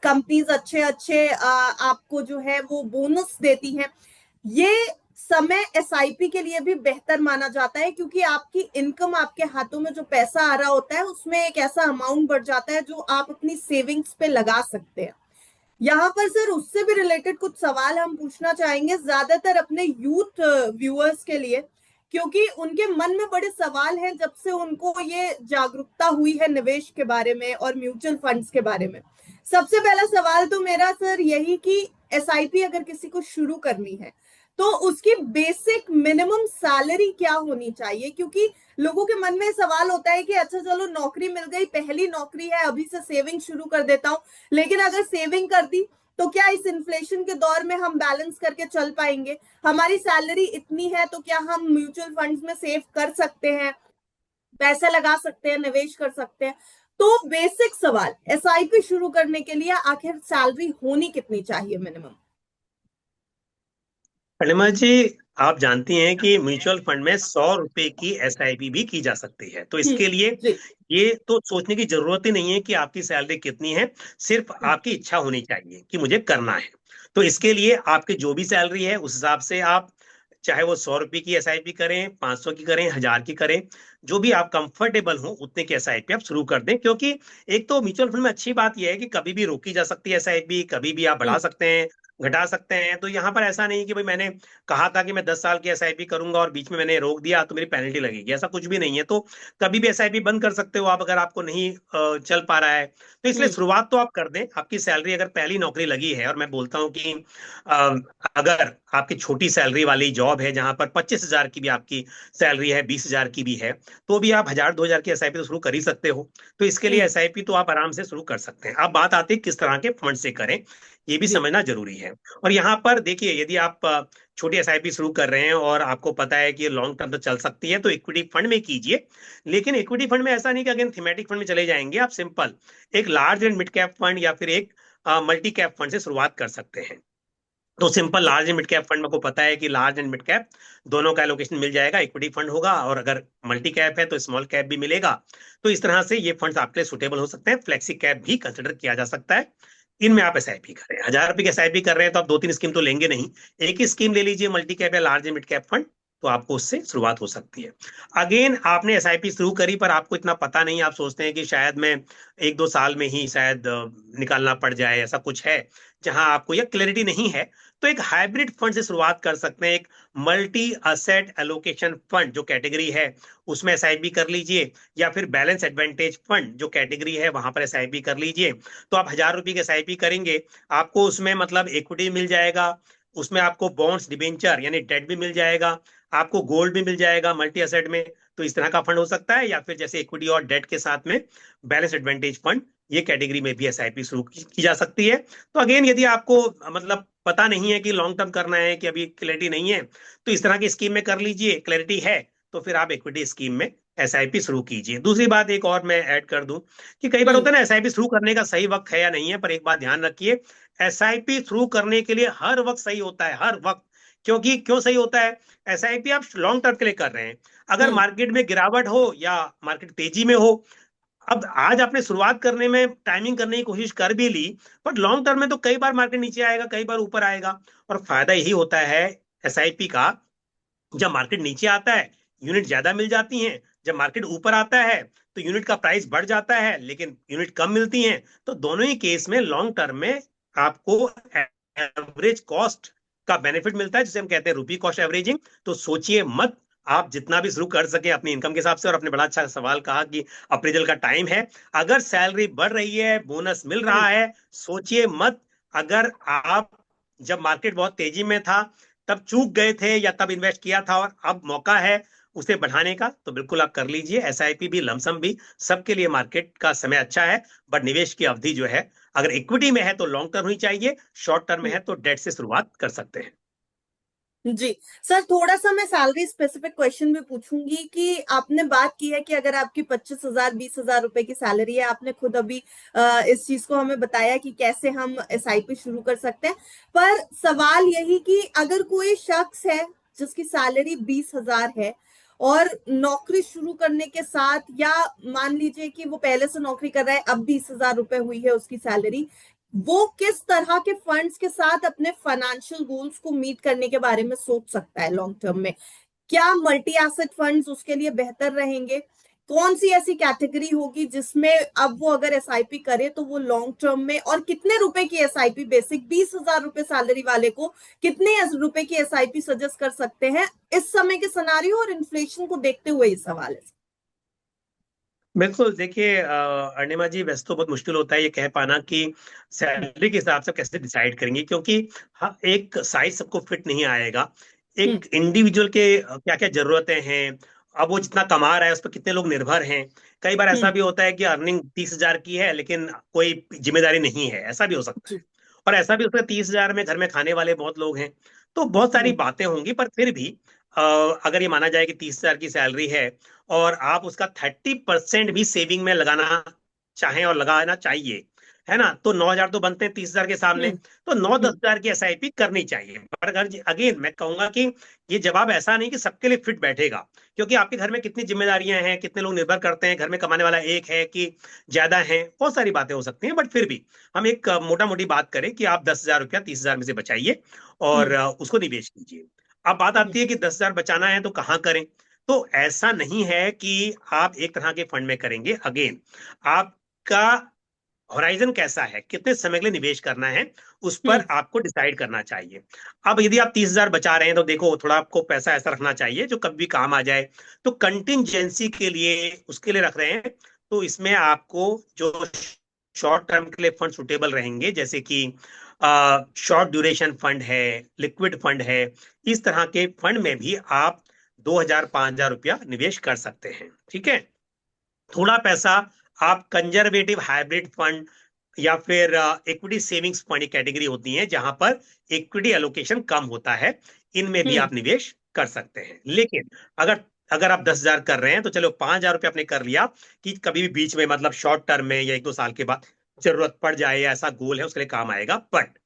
कंपनीज अच्छे अच्छे आपको जो है वो बोनस देती हैं। ये समय एसआईपी के लिए भी बेहतर माना जाता है, क्योंकि आपकी इनकम, आपके हाथों में जो पैसा आ रहा होता है, उसमें एक ऐसा अमाउंट बढ़ जाता है जो आप अपनी सेविंग्स पे लगा सकते हैं। यहाँ पर सर उससे भी रिलेटेड कुछ सवाल हम पूछना चाहेंगे, ज्यादातर अपने यूथ व्यूअर्स के लिए, क्योंकि उनके मन में बड़े सवाल हैं जब से उनको ये जागरूकता हुई है निवेश के बारे में और म्यूचुअल फंड्स के बारे में। सबसे पहला सवाल तो मेरा सर यही कि एसआईपी अगर किसी को शुरू करनी है, तो उसकी बेसिक मिनिमम सैलरी क्या होनी चाहिए? क्योंकि लोगों के मन में सवाल होता है कि अच्छा चलो नौकरी मिल गई, पहली नौकरी है, अभी से सेविंग शुरू कर देता हूं, लेकिन अगर सेविंग कर दी तो क्या इस इन्फ्लेशन के दौर में हम बैलेंस करके चल पाएंगे? हमारी सैलरी इतनी है तो क्या हम म्यूचुअल फंड्स में सेव कर सकते हैं, पैसा लगा सकते हैं, निवेश कर सकते हैं? तो बेसिक सवाल, एसआईपी शुरू करने के लिए आखिर सैलरी होनी कितनी चाहिए मिनिमम? अनिमा जी, आप जानती हैं कि म्यूचुअल फंड में 100 रुपए की एसआईपी भी की जा सकती है। तो इसके लिए जी। ये तो सोचने की जरूरत ही नहीं है कि आपकी सैलरी कितनी है। सिर्फ आपकी इच्छा होनी चाहिए कि मुझे करना है। तो इसके लिए आपकी जो भी सैलरी है उस हिसाब से आप, चाहे वो 100 रुपए की एसआईपी करें, 500 की करें, 1000 की करें, जो भी आप कंफर्टेबल हो उतने की एसआईपी आप शुरू कर दें। क्योंकि एक तो म्यूचुअल फंड में अच्छी बात यह है कि कभी भी रोकी जा सकती है एसआईपी, कभी भी आप बढ़ा सकते हैं, घटा सकते हैं। तो यहाँ पर ऐसा नहीं कि भाई मैंने कहा था कि मैं 10 साल की एसआईपी करूंगा और बीच में मैंने रोक दिया तो मेरी पेनल्टी लगेगी, ऐसा कुछ भी नहीं है। तो कभी भी एसआईपी बंद कर सकते हो आप, अगर आपको नहीं चल पा रहा है। तो इसलिए हम्म। शुरुआत तो आप कर दें। आपकी सैलरी अगर पहली नौकरी लगी है, और मैं बोलता हूँ कि अ, अगर आपकी छोटी सैलरी वाली जॉब है जहां पर 25,000 की भी आपकी सैलरी है, 20,000 की भी है, तो भी आप 1,000 2,000 की एसआईपी तो शुरू कर ही सकते हो। तो इसके लिए हम्म। एसआईपी तो आप आराम से शुरू कर सकते हैं। अब बात आती है किस तरह के फंड से करें, ये भी जी। समझना जरूरी है। और यहाँ पर देखिए, यदि आप छोटी एसआईपी शुरू कर रहे हैं और आपको पता है कि ये लॉन्ग टर्म तक चल सकती है, तो इक्विटी फंड में कीजिए। लेकिन इक्विटी फंड में ऐसा नहीं कि अगेन थीमेटिक फंड में चले जाएंगे। आप सिंपल एक large and mid cap fund या फिर एक मल्टी कैप फंड से शुरुआत कर सकते हैं। तो सिंपल जी। Large and mid cap fund में को पता है कि लार्ज एंड मिड कैप दोनों का एलोकेशन मिल जाएगा, इक्विटी फंड होगा, और अगर मल्टी कैप है तो स्मॉल कैप भी मिलेगा। तो इस तरह से ये फंड्स आपके लिए सुटेबल हो सकते हैं। फ्लेक्सी कैप भी कंसिडर किया जा सकता है। इनमें आप एसआईपी करें। 1,000 रुपए की एसआईपी कर रहे हैं तो आप 2 3 स्कीम तो लेंगे नहीं, एक ही स्कीम ले लीजिए, मल्टी कैप या large and mid cap fund. तो आपको उससे शुरुआत हो सकती है। अगेन आपने एसआईपी शुरू करी पर आपको इतना पता नहीं, आप सोचते हैं कि शायद मैं 1 2 साल में ही शायद निकालना पड़ जाए, ऐसा कुछ है जहां आपको यह क्लैरिटी नहीं है। तो एक हाइब्रिड फंड से शुरुआत कर सकते हैं। एक मल्टी असेट एलोकेशन फंड जो कैटेगरी है उसमें एसआईपी कर लीजिए, या फिर बैलेंस एडवांटेज फंड जो कैटेगरी है वहां पर एसआईपी कर लीजिए। तो आप 1,000 रुपए की एसआईपी करेंगे, आपको उसमें मतलब इक्विटी मिल जाएगा, उसमें आपको बॉन्ड्स डिबेंचर यानी डेट भी मिल जाएगा, आपको गोल्ड भी मिल जाएगा मल्टी असेट में। तो इस तरह का फंड हो सकता है। या फिर जैसे इक्विटी और डेट के साथ में बैलेंस एडवांटेज फंड, ये कैटेगरी में भी एसआईपी शुरू की जा सकती है। तो अगेन यदि आपको मतलब पता नहीं है कि लॉन्ग टर्म करना है, कि अभी क्लैरिटी नहीं है, तो इस तरह की स्कीम में कर लीजिए। क्लैरिटी है तो फिर आप इक्विटी स्कीम में एसआईपी शुरू कीजिए। दूसरी बात एक और मैं ऐड कर दूं कि कई बार हम्म। होता है ना, एसआईपी शुरू करने का सही वक्त है या नहीं है, पर एक बात ध्यान रखिए, एसआईपी शुरू करने के लिए हर वक्त सही होता है, हर वक्त। क्योंकि क्यों सही होता है? एसआईपी आप लॉन्ग टर्म के लिए कर रहे हैं। अगर हम्म। मार्केट में गिरावट हो या मार्केट तेजी में हो, अब आज आपने शुरुआत करने में टाइमिंग करने की कोशिश कर भी ली, बट लॉन्ग टर्म में तो कई बार मार्केट नीचे आएगा, कई बार ऊपर आएगा। और फायदा यही होता है एसआईपी का, जब मार्केट नीचे आता है यूनिट ज्यादा मिल जाती हैं, जब मार्केट ऊपर आता है तो यूनिट का प्राइस बढ़ जाता है लेकिन यूनिट कम मिलती हैं। तो दोनों ही केस में लॉन्ग टर्म में आपको एवरेज कॉस्ट का बेनिफिट मिलता है, जिसे हम कहते हैं रुपी कॉस्ट एवरेजिंग। तो सोचिए मत, आप जितना भी शुरू कर सके अपनी इनकम के हिसाब से। और आपने बड़ा अच्छा सवाल कहा कि अप्रेजल का टाइम है। अगर सैलरी बढ़ रही है, बोनस मिल हम्म। रहा है, सोचिए मत। अगर आप, जब मार्केट बहुत तेजी में था तब चूक गए थे या तब इन्वेस्ट किया था और अब मौका है उसे बढ़ाने का, तो बिल्कुल आप कर लीजिए। एसआईपी भी, लमसम भी, सबके लिए मार्केट का समय अच्छा है। बट निवेश की अवधि जो है, अगर इक्विटी में है तो लॉन्ग टर्म ही चाहिए, शॉर्ट टर्म में है तो डेट से शुरुआत कर सकते हैं। जी सर, थोड़ा सा मैं सैलरी स्पेसिफिक क्वेश्चन भी पूछूंगी कि आपने बात की है कि अगर आपकी 25,000 20,000 रुपए की सैलरी है, आपने खुद अभी इस चीज को हमें बताया कि कैसे हम एसआईपी शुरू कर सकते हैं। पर सवाल यही कि अगर कोई शख्स है जिसकी सैलरी 20,000 है और नौकरी शुरू करने के साथ, या मान लीजिए कि वो पहले से नौकरी कर रहा है, अब 20,000 रुपए हुई है उसकी सैलरी, वो किस तरह के फंड्स के साथ अपने फाइनेंशियल गोल्स को मीट करने के बारे में सोच सकता है लॉन्ग टर्म में? क्या मल्टी एसेट फंड्स उसके लिए बेहतर रहेंगे? कौन सी ऐसी कैटेगरी होगी जिसमें अब वो अगर एसआईपी करे तो वो लॉन्ग टर्म में, और कितने रुपए की एसआईपी, बेसिक 20,000 रुपए सैलरी वाले को कितने रुपए की एसआईपी सजेस्ट कर सकते हैं इस समय के सिनेरियो और इन्फ्लेशन को देखते हुए? इस सवाल है। बिल्कुल, देखिए अर्णिमा जी, वैसे तो बहुत मुश्किल होता है ये कह पाना कि सैलरी के हिसाब से कैसे डिसाइड करेंगे, क्योंकि हाँ, एक साइज सबको फिट नहीं आएगा। हम्म। एक इंडिविजुअल के क्या क्या जरूरतें हैं, अब वो जितना कमा रहा है उस पर कितने लोग निर्भर हैं। कई बार ऐसा हम्म। भी होता है कि अर्निंग 30,000 की है लेकिन कोई जिम्मेदारी नहीं है, ऐसा भी हो सकता है। जी। और ऐसा भी होता है 30,000 में घर में खाने वाले बहुत लोग हैं। तो बहुत सारी हम्म। बातें होंगी, पर फिर भी अ, अगर ये माना जाए कि 30,000 की सैलरी है और आप उसका 30% भी सेविंग में लगाना चाहें और लगाना चाहिए, है ना, तो 9,000 तो बनते हैं 30,000 के सामने। हम्म। तो 9-10 हम्म। हजार की एसआईपी करनी चाहिए। पर अगर अगेन मैं कहूंगा कि ये जवाब ऐसा नहीं कि सबके लिए फिट बैठेगा, क्योंकि आपके घर में कितनी जिम्मेदारियां हैं, कितने लोग निर्भर करते हैं, घर में कमाने वाला एक है कि ज्यादा है, बहुत सारी बातें हो सकती हैं। बट फिर भी हम एक मोटा मोटी बात करें कि आप 10,000 रुपया 30,000 में से बचाइए और हम्म। उसको निवेश कीजिए। अब बात हम्म। आती है कि 10,000 बचाना है तो कहाँ करें। तो ऐसा नहीं है कि आप एक तरह के फंड में करेंगे। अगेन, आपका होराइजन कैसा है, कितने समय के लिए निवेश करना है, उस पर हम्म। आपको डिसाइड करना चाहिए। अब यदि आप 30,000 बचा रहे हैं तो देखो, थोड़ा आपको पैसा ऐसा रखना चाहिए जो कभी भी काम आ जाए। तो कंटिंजेंसी के लिए, उसके लिए रख रहे हैं, तो इसमें आपको जो शॉर्ट टर्म के लिए फंड सुटेबल रहेंगे, जैसे कि शॉर्ट ड्यूरेशन फंड है, लिक्विड फंड है, इस तरह के फंड में भी आप 2,000 5,000 रुपया निवेश कर सकते हैं। ठीक है। थोड़ा पैसा आप कंजर्वेटिव हाइब्रिड फंड या फिर इक्विटी सेविंग्स फंड कैटेगरी होती है जहां पर इक्विटी एलोकेशन कम होता है, इनमें भी हम्म। आप निवेश कर सकते हैं। लेकिन अगर अगर आप 10,000 कर रहे हैं तो चलो 5,000 रुपये आपने कर लिया कि कभी भी बीच में, मतलब शॉर्ट टर्म में या 1-2 साल के बाद जरूरत पड़ जाए, या ऐसा गोल है उसके लिए काम आएगा। बट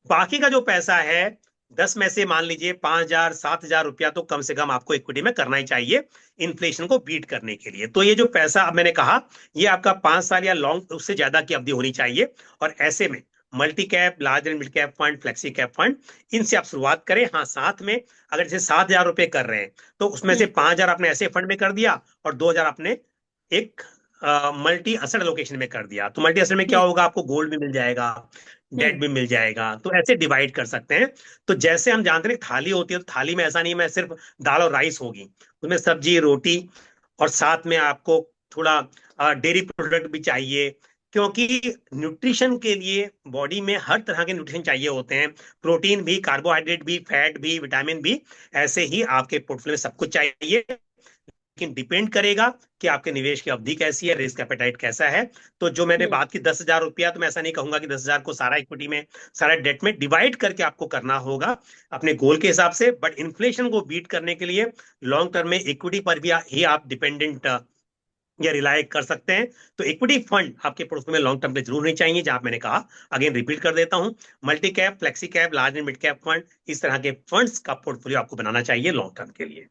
बाकी का जो पैसा है, 10 में से मान लीजिए 5,000 7,000 रुपया तो कम से कम आपको इक्विटी में करना ही चाहिए, इन्फ्लेशन को बीट करने के लिए। तो ये जो पैसा अब मैंने कहा, ये आपका 5 साल या लॉन्ग उससे ज्यादा की अवधि होनी चाहिए। और ऐसे में multi cap, large and mid cap fund, flexi cap fund, इनसे आप शुरुआत करें। हाँ, साथ में अगर जैसे 7,000 रुपए कर रहे हैं तो उसमें से हम्म। 5,000 आपने ऐसे फंड में कर दिया और 2,000 आपने एक मल्टी असेट लोकेशन में कर दिया। तो मल्टी असेट में क्या हम्म। होगा, आपको गोल्ड भी मिल जाएगा, हम्म। डेट भी मिल जाएगा। तो ऐसे डिवाइड कर सकते हैं। तो जैसे हम जानते हैं थाली होती है, तो थाली में ऐसा नहीं मैं सिर्फ दाल और राइस होगी, उसमें सब्जी, रोटी, और साथ में आपको थोड़ा डेयरी प्रोडक्ट भी चाहिए, क्योंकि न्यूट्रिशन के लिए बॉडी में हर तरह के न्यूट्रिशन चाहिए होते हैं। प्रोटीन भी, कार्बोहाइड्रेट भी, फैट भी, विटामिन भी। ऐसे ही आपके पोर्टफोलियो में सब कुछ चाहिए, लेकिन डिपेंड करेगा कि आपके निवेश की अवधि कैसी है, रिस्क एपेटाइट कैसा है। तो जो मैंने हम्म। बात की 10,000 रुपया, तो मैं ऐसा नहीं कहूंगा कि 10,000 को सारा इक्विटी में, सारा डेट में डिवाइड करके आपको करना होगा अपने गोल के हिसाब से। बट इन्फ्लेशन को बीट करने के लिए लॉन्ग टर्म में इक्विटी पर भी ही आप डिपेंडेंट या रिलाय कर सकते हैं। तो इक्विटी फंड आपके पोर्टफोलियो में लॉन्ग टर्म पे जरूर नहीं चाहिए, जहां मैंने कहा, अगेन रिपीट कर देता हूं, multi cap, flexi cap, large and mid cap fund, इस तरह के फंड्स का पोर्टफोलियो आपको बनाना चाहिए लॉन्ग टर्म के लिए।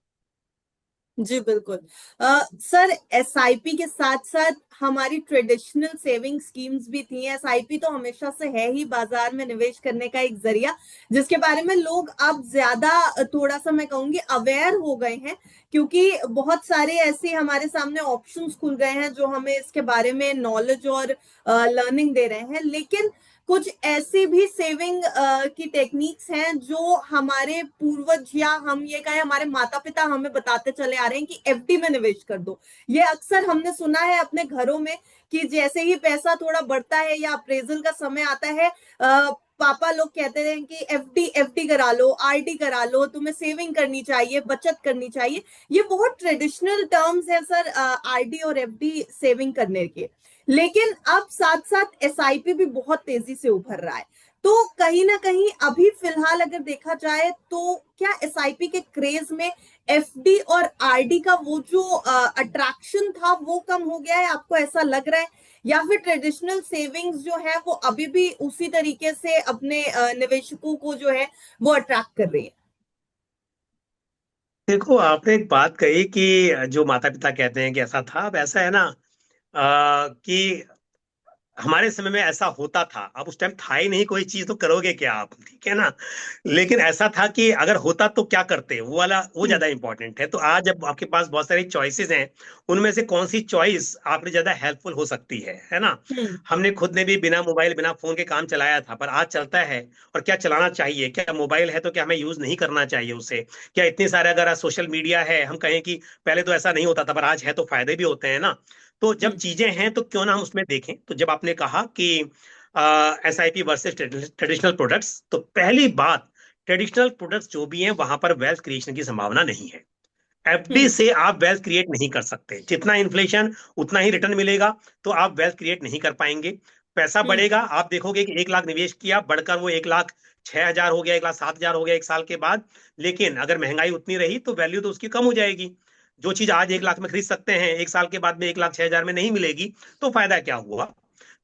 जी बिल्कुल। सर, एसआईपी के साथ साथ हमारी ट्रेडिशनल सेविंग स्कीम्स भी थी। एसआईपी तो हमेशा से है ही बाजार में निवेश करने का एक जरिया, जिसके बारे में लोग अब ज्यादा, थोड़ा सा मैं कहूंगी, अवेयर हो गए हैं, क्योंकि बहुत सारे ऐसे हमारे सामने ऑप्शंस खुल गए हैं जो हमें इसके बारे में नॉलेज और लर्निंग दे रहे हैं। लेकिन कुछ ऐसी भी सेविंग की टेक्निक्स हैं जो हमारे पूर्वज, या हम ये कहें हमारे माता पिता, हमें बताते चले आ रहे हैं कि एफडी में निवेश कर दो। ये अक्सर हमने सुना है अपने घरों में कि जैसे ही पैसा थोड़ा बढ़ता है या अप्रेजल का समय आता है, पापा लोग कहते हैं कि एफडी एफडी करा लो, आरडी करा लो, तुम्हें सेविंग करनी चाहिए, बचत करनी चाहिए। ये बहुत ट्रेडिशनल टर्म्स है सर, आरडी और एफडी सेविंग करने के। लेकिन अब साथ साथ एसआईपी भी बहुत तेजी से उभर रहा है। तो कहीं ना कहीं अभी फिलहाल अगर देखा जाए तो क्या एसआईपी के क्रेज में एफडी और आरडी का वो जो अट्रैक्शन था वो कम हो गया है, आपको ऐसा लग रहा है? या फिर ट्रेडिशनल सेविंग्स जो है वो अभी भी उसी तरीके से अपने निवेशकों को जो है वो अट्रैक्ट कर रही है? देखो, आपने एक बात कही कि जो माता पिता कहते हैं कि ऐसा था, अब ऐसा है ना, कि हमारे समय में ऐसा होता था। अब उस टाइम था ही नहीं कोई चीज, तो करोगे क्या आप, ठीक है ना। लेकिन ऐसा था कि अगर होता तो क्या करते, वो वाला वो हम्म। ज्यादा इंपॉर्टेंट है। तो आज जब आपके पास बहुत सारी चॉइसेस हैं, उनमें से कौन सी चॉइस आपने ज्यादा हेल्पफुल हो सकती है ना। हम्म। हमने खुद ने भी बिना मोबाइल बिना फोन के काम चलाया था, पर आज चलता है। और क्या चलाना चाहिए, क्या मोबाइल है तो क्या हमें यूज नहीं करना चाहिए उसे। क्या इतने सारे अगर आज सोशल मीडिया है, हम कहें कि पहले तो ऐसा नहीं होता था, पर आज है तो फायदे भी होते हैं ना। तो जब हम्म। चीजें हैं तो क्यों ना हम उसमें देखें। तो जब आपने कहा कि एसआईपी वर्सेस ट्रेडिशनल प्रोडक्ट्स, तो पहली बात, ट्रेडिशनल प्रोडक्ट्स जो भी हैं वहां पर वेल्थ क्रिएशन की संभावना नहीं है। एफडी हम्म। से आप वेल्थ क्रिएट नहीं कर सकते। जितना इन्फ्लेशन उतना ही रिटर्न मिलेगा, तो आप वेल्थ क्रिएट नहीं कर पाएंगे। पैसा हम्म। बढ़ेगा, आप देखोगे कि 1 लाख निवेश किया, बढ़कर वो 1,06,000 हो गया, 1,07,000 हो गया 1 साल के बाद। लेकिन अगर महंगाई उतनी रही तो वैल्यू तो उसकी कम हो जाएगी। जो चीज आज 1 लाख में खरीद सकते हैं, 1 साल के बाद में 1,06,000 में नहीं मिलेगी, तो फायदा क्या हुआ।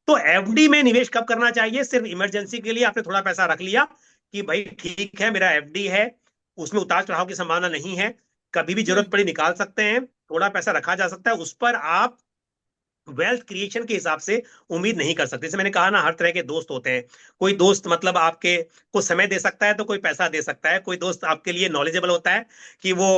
तो एफडी में निवेश कब करना चाहिए, सिर्फ इमरजेंसी के लिए आपने थोड़ा पैसा रख लिया कि भाई ठीक है मेरा एफडी है, उसमें उतार चढ़ाव की संभावना नहीं है, कभी भी हम्म। जरूरत पड़ी निकाल सकते हैं, थोड़ा पैसा रखा जा सकता है, उस पर आप वेल्थ क्रिएशन के हिसाब से उम्मीद नहीं कर सकते। जैसे मैंने कहा ना, हर तरह के दोस्त होते हैं। कोई दोस्त मतलब आपके को समय दे सकता है, तो कोई पैसा दे सकता है। कोई दोस्त आपके लिए नॉलेजेबल होता है कि वो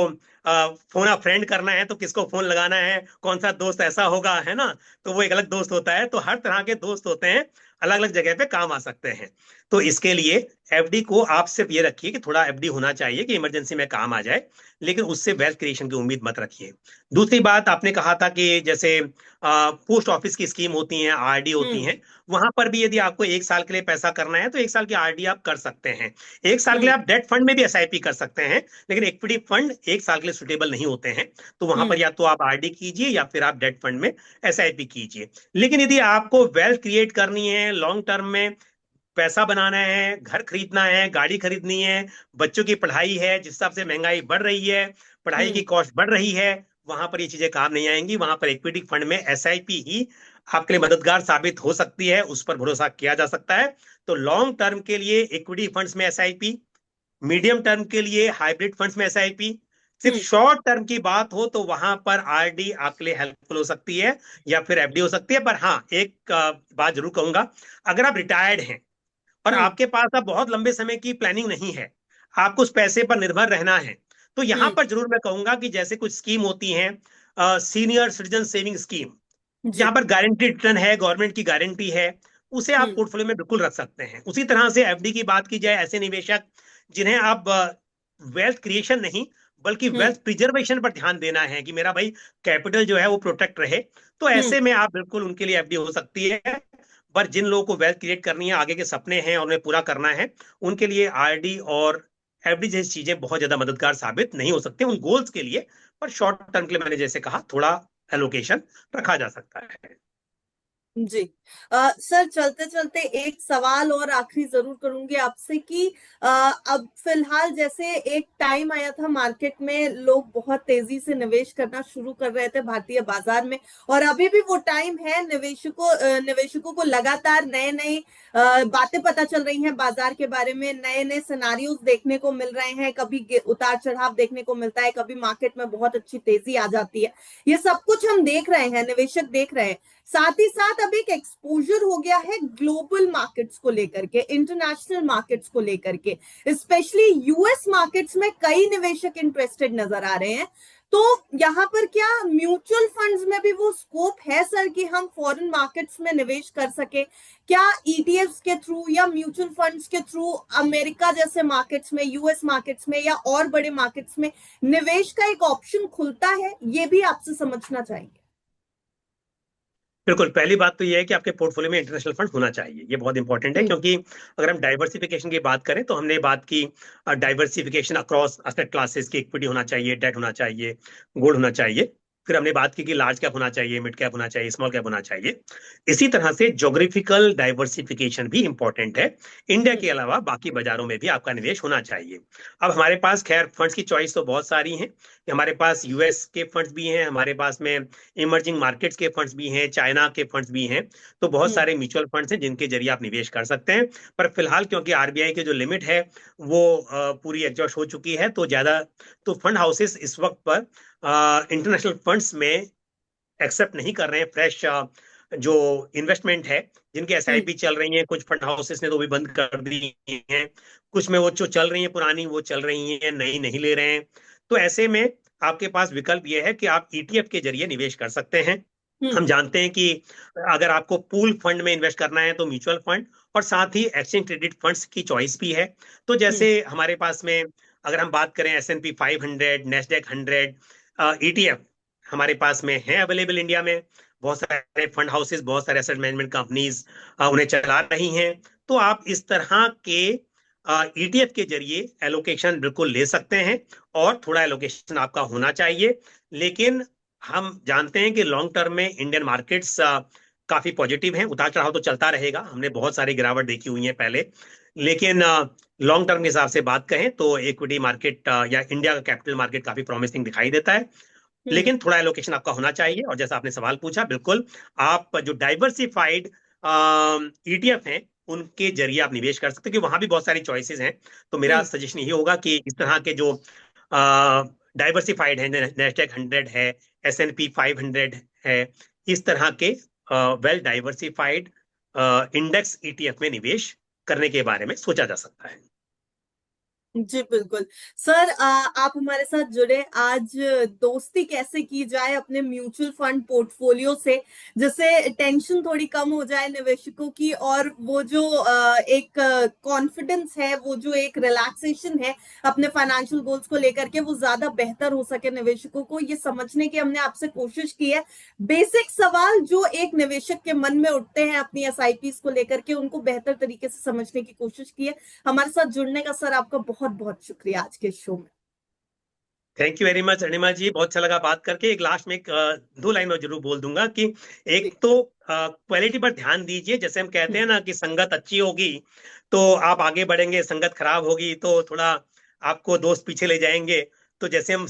फोन आ फ्रेंड करना है तो किसको फोन लगाना है, कौन सा दोस्त ऐसा होगा, है ना। तो वो एक अलग दोस्त होता है। तो हर तरह के दोस्त होते हैं, अलग अलग जगह पे काम आ सकते हैं। तो इसके लिए एफडी को आप सिर्फ ये रखिए कि थोड़ा एफडी होना चाहिए कि इमरजेंसी में काम आ जाए, लेकिन उससे वेल्थ क्रिएशन की उम्मीद मत रखिए। दूसरी बात, आपने कहा था कि जैसे पोस्ट ऑफिस की स्कीम होती हैं, आरडी होती हम्म। हैं, वहां पर भी यदि आपको 1 साल के लिए पैसा करना है तो 1 साल की आरडी आप कर सकते हैं। 1 साल के लिए हम्म। आप डेट फंड में भी एसआईपी कर सकते हैं, लेकिन इक्विटी फंड 1 साल के लिए सुटेबल नहीं होते हैं। तो वहां पर हम्म। या तो आप आरडी कीजिए या फिर आप डेट फंड में एसआईपी कीजिए। लेकिन यदि आपको वेल्थ क्रिएट करनी है, लॉन्ग टर्म में पैसा बनाना है, घर खरीदना है, गाड़ी खरीदनी है, बच्चों की पढ़ाई है, जिस हिसाब से महंगाई बढ़ रही है, पढ़ाई की हम्म। कॉस्ट बढ़ रही है, वहां पर ये चीजें काम नहीं आएंगी। वहां पर इक्विटी फंड में एसआईपी ही आपके लिए मददगार साबित हो सकती है, उस पर भरोसा किया जा सकता है। तो लॉन्ग टर्म के लिए इक्विटी फंड्स में एसआईपी, मीडियम टर्म के लिए हाइब्रिड फंड्स में एसआईपी, सिर्फ हम्म। शॉर्ट टर्म की बात हो तो वहां पर आरडी आपके लिए हेल्पफुल हो सकती है, या फिर एफडी हो सकती है। पर हाँ, एक बात जरूर कहूंगा, अगर आप रिटायर्ड हैं और हम्म। आपके पास अब बहुत लंबे समय की प्लानिंग नहीं है, आपको उस पैसे पर निर्भर रहना है, तो यहां हम्म। पर जरूर मैं कहूंगा कि जैसे कुछ स्कीम होती हैं, सीनियर सिटीजन सेविंग स्कीम, जहां जी। पर गारंटी रिटर्न है, गवर्नमेंट की गारंटी है, उसे आप हम्म। पोर्टफोलियो में बिल्कुल रख सकते हैं। उसी तरह से एफडी की बात की जाए, ऐसे निवेशक जिन्हें आप वेल्थ क्रिएशन नहीं बल्कि हम्म। वेल्थ प्रिजर्वेशन पर ध्यान देना है कि मेरा भाई कैपिटल जो है वो प्रोटेक्ट रहे, तो हम्म। ऐसे में आप बिल्कुल उनके लिए एफडी हो सकती है। पर जिन लोगों को वेल्थ क्रिएट करनी है, आगे के सपने हैं और उन्हें पूरा करना है, उनके लिए आरडी और एफडी जैसी चीजें बहुत ज्यादा मददगार साबित नहीं हो सकती उन गोल्स के लिए। पर शॉर्ट टर्म के लिए मैंने जैसे कहा, थोड़ा एलोकेशन रखा जा सकता है। जी। सर चलते चलते एक सवाल और आखिरी जरूर करूंगी आपसे कि अब फिलहाल जैसे एक टाइम आया था मार्केट में, लोग बहुत तेजी से निवेश करना शुरू कर रहे थे भारतीय बाजार में, और अभी भी वो टाइम है। निवेशकों को लगातार नए नए बातें पता चल रही हैं बाजार के बारे में, नए नए सिनारियोज देखने को मिल रहे हैं, कभी उतार चढ़ाव देखने को मिलता है, कभी मार्केट में बहुत अच्छी तेजी आ जाती है। ये सब कुछ हम देख रहे हैं, निवेशक देख रहे हैं। साथ ही साथ अब एक एक्सपोजर हो गया है ग्लोबल मार्केट्स को लेकर के, इंटरनेशनल मार्केट्स को लेकर के, स्पेशली यूएस मार्केट्स में कई निवेशक इंटरेस्टेड नजर आ रहे हैं। तो यहां पर क्या म्यूचुअल फंड्स में भी वो स्कोप है सर कि हम फॉरेन मार्केट्स में निवेश कर सके? क्या ईटीएफ्स के थ्रू या म्यूचुअल फंड्स के थ्रू अमेरिका जैसे मार्केट्स में, यूएस मार्केट्स में या और बड़े मार्केट्स में निवेश का एक ऑप्शन खुलता है? ये भी आपसे समझना चाहेंगे। बिल्कुल, पहली बात तो ये है कि आपके पोर्टफोलियो में इंटरनेशनल फंड होना चाहिए। ये बहुत इंपॉर्टेंट है, हम्म। क्योंकि अगर हम डाइवर्सिफिकेशन की बात करें तो हमने बात की डाइवर्सिफिकेशन अक्रॉस एसेट क्लासेस की, इक्विटी होना चाहिए, डेट होना चाहिए, गोल्ड होना चाहिए। फिर हमने बात की कि लार्ज कैप होना चाहिए, मिड कैप होना चाहिए, स्मॉल कैप होना चाहिए। इसी तरह से ज्योग्राफिकल डाइवर्सिफिकेशन भी इंपॉर्टेंट है। इंडिया हम्म। के अलावा बाकी बाजारों में भी आपका निवेश होना चाहिए। अब हमारे पास खैर फंड्स की चॉइस तो बहुत सारी है। हमारे पास यूएस के फंड्स भी हैं, हमारे पास में इमर्जिंग मार्केट्स के फंड्स भी हैं, चाइना के फंड्स भी हैं। तो बहुत हम्म। सारे म्यूचुअल फंड्स हैं जिनके जरिए आप निवेश कर सकते हैं। पर फिलहाल क्योंकि आरबीआई की जो लिमिट है वो पूरी एग्जॉस्ट हो चुकी है, तो ज्यादा तो फंड हाउसेस इस वक्त पर इंटरनेशनल फंड्स में एक्सेप्ट नहीं कर रहे हैं फ्रेश जो इन्वेस्टमेंट है। जिनकी हम्म। एसआईपी चल रही है कुछ फंड हाउसेस ने तो भी बंद कर दी है। कुछ में वो जो चल रही है पुरानी वो चल रही है, नई नहीं ले रहे हैं। तो ऐसे में आपके पास विकल्प ये है कि आप ईटीएफ के जरिए निवेश कर सकते हैं। हम्म। हम जानते हैं कि अगर आपको पूल फंड में इन्वेस्ट करना है तो म्यूचुअल फंड और साथ ही एक्सचेंज ट्रेडेड फंड्स की चॉइस भी है। तो हम्म। जैसे हमारे पास में अगर हम बात करें S&P 500, नेस्डेक 100 ईटीएफ हमारे पास में है अवेलेबल इंडिया में। बहुत सारे फंड हाउसेस, बहुत सारे एसेट मैनेजमेंट कंपनीज उन्हें चला रही हैं। तो आप इस तरह के ईटीएफ के जरिए एलोकेशन बिल्कुल ले सकते हैं, और थोड़ा एलोकेशन आपका होना चाहिए। लेकिन हम जानते हैं कि लॉन्ग टर्म में इंडियन मार्केट्स काफी पॉजिटिव हैं। उतार चढ़ाव तो चलता रहेगा, हमने बहुत सारी गिरावट देखी हुई है पहले। लेकिन लॉन्ग टर्म के हिसाब से बात कहें तो इक्विटी मार्केट या इंडिया का कैपिटल मार्केट काफी प्रॉमिसिंग दिखाई देता है। हम्म। लेकिन थोड़ा एलोकेशन आपका होना चाहिए। और जैसा आपने सवाल पूछा, बिल्कुल आप जो डाइवर्सिफाइड ईटीएफ हैं उनके जरिए आप निवेश कर सकते हैं, क्योंकि वहां भी बहुत सारी चॉइसेस हैं। तो मेरा हम्म। सजेशन यही होगा कि इस तरह के जो डाइवर्सिफाइड है, नेस्डेक 100 है, S&P 500 है, इस तरह के वेल डाइवर्सिफाइड इंडेक्स ईटीएफ में निवेश करने के बारे में सोचा जा सकता है। जी बिल्कुल। सर, आप हमारे साथ जुड़े आज। दोस्ती कैसे की जाए अपने म्यूचुअल फंड पोर्टफोलियो से, जिससे टेंशन थोड़ी कम हो जाए निवेशकों की, और वो जो एक कॉन्फिडेंस है, वो जो एक रिलैक्सेशन है अपने फाइनेंशियल गोल्स को लेकर के, वो ज्यादा बेहतर हो सके निवेशकों को, ये समझने की हमने आपसे कोशिश की है। बेसिक सवाल जो एक निवेशक के मन में उठते हैं अपनी एसआईपीस को लेकर के, उनको बेहतर तरीके से समझने की कोशिश की है। हमारे साथ जुड़ने का सर आपका बहुत बहुत शुक्रिया आज के शो में। थैंक यू वेरी मच अनिमा जी, बहुत अच्छा लगा बात करके। एक लास्ट में एक दो लाइन और जरूर बोल दूंगा कि एक जी। तो क्वालिटी पर ध्यान दीजिए। जैसे हम कहते हैं ना कि संगत अच्छी होगी तो आप आगे बढ़ेंगे, संगत खराब होगी तो थोड़ा आपको दोस्त पीछे ले जाएंगे। तो जैसे हम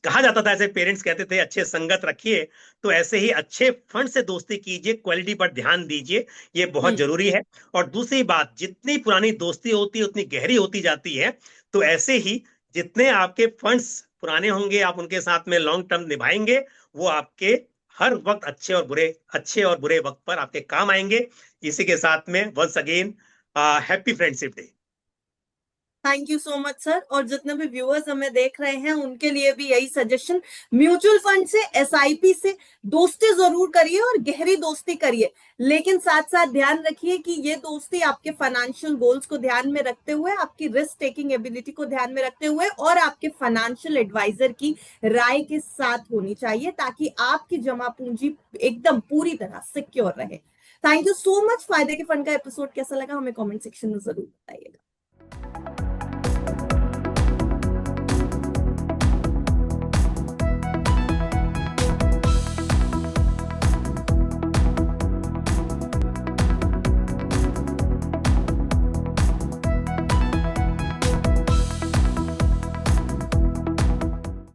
कहा जाता था, ऐसे पेरेंट्स कहते थे अच्छे संगत रखिए, तो ऐसे ही अच्छे फंड से दोस्ती कीजिए, क्वालिटी पर ध्यान दीजिए, ये बहुत हम्म। जरूरी है। और दूसरी बात, जितनी पुरानी दोस्ती होती है उतनी गहरी होती जाती है। तो ऐसे ही जितने आपके फंड्स पुराने होंगे, आप उनके साथ में लॉन्ग टर्म निभाएंगे, वो आपके हर वक्त अच्छे और बुरे वक्त पर आपके काम आएंगे। इसी के साथ में once again happy friendship day. Thank you so much sir. और जितने भी व्यूअर्स हमें देख रहे हैं उनके लिए भी यही सजेशन, म्यूचुअल फंड से, एसआईपी से दोस्ती जरूर करिए और गहरी दोस्ती करिए, लेकिन साथ साथ ध्यान रखिए कि ये दोस्ती आपके फाइनेंशियल गोल्स को ध्यान में रखते हुए, आपकी रिस्क टेकिंग एबिलिटी को ध्यान में रखते हुए, और आपके फाइनेंशियल एडवाइजर की राय के साथ होनी चाहिए, ताकि आपकी जमा पूंजी एकदम पूरी तरह सिक्योर रहे। Thank you so much. फायदे के फंड का एपिसोड कैसा लगा हमें कमेंट सेक्शन में जरूर बताइएगा।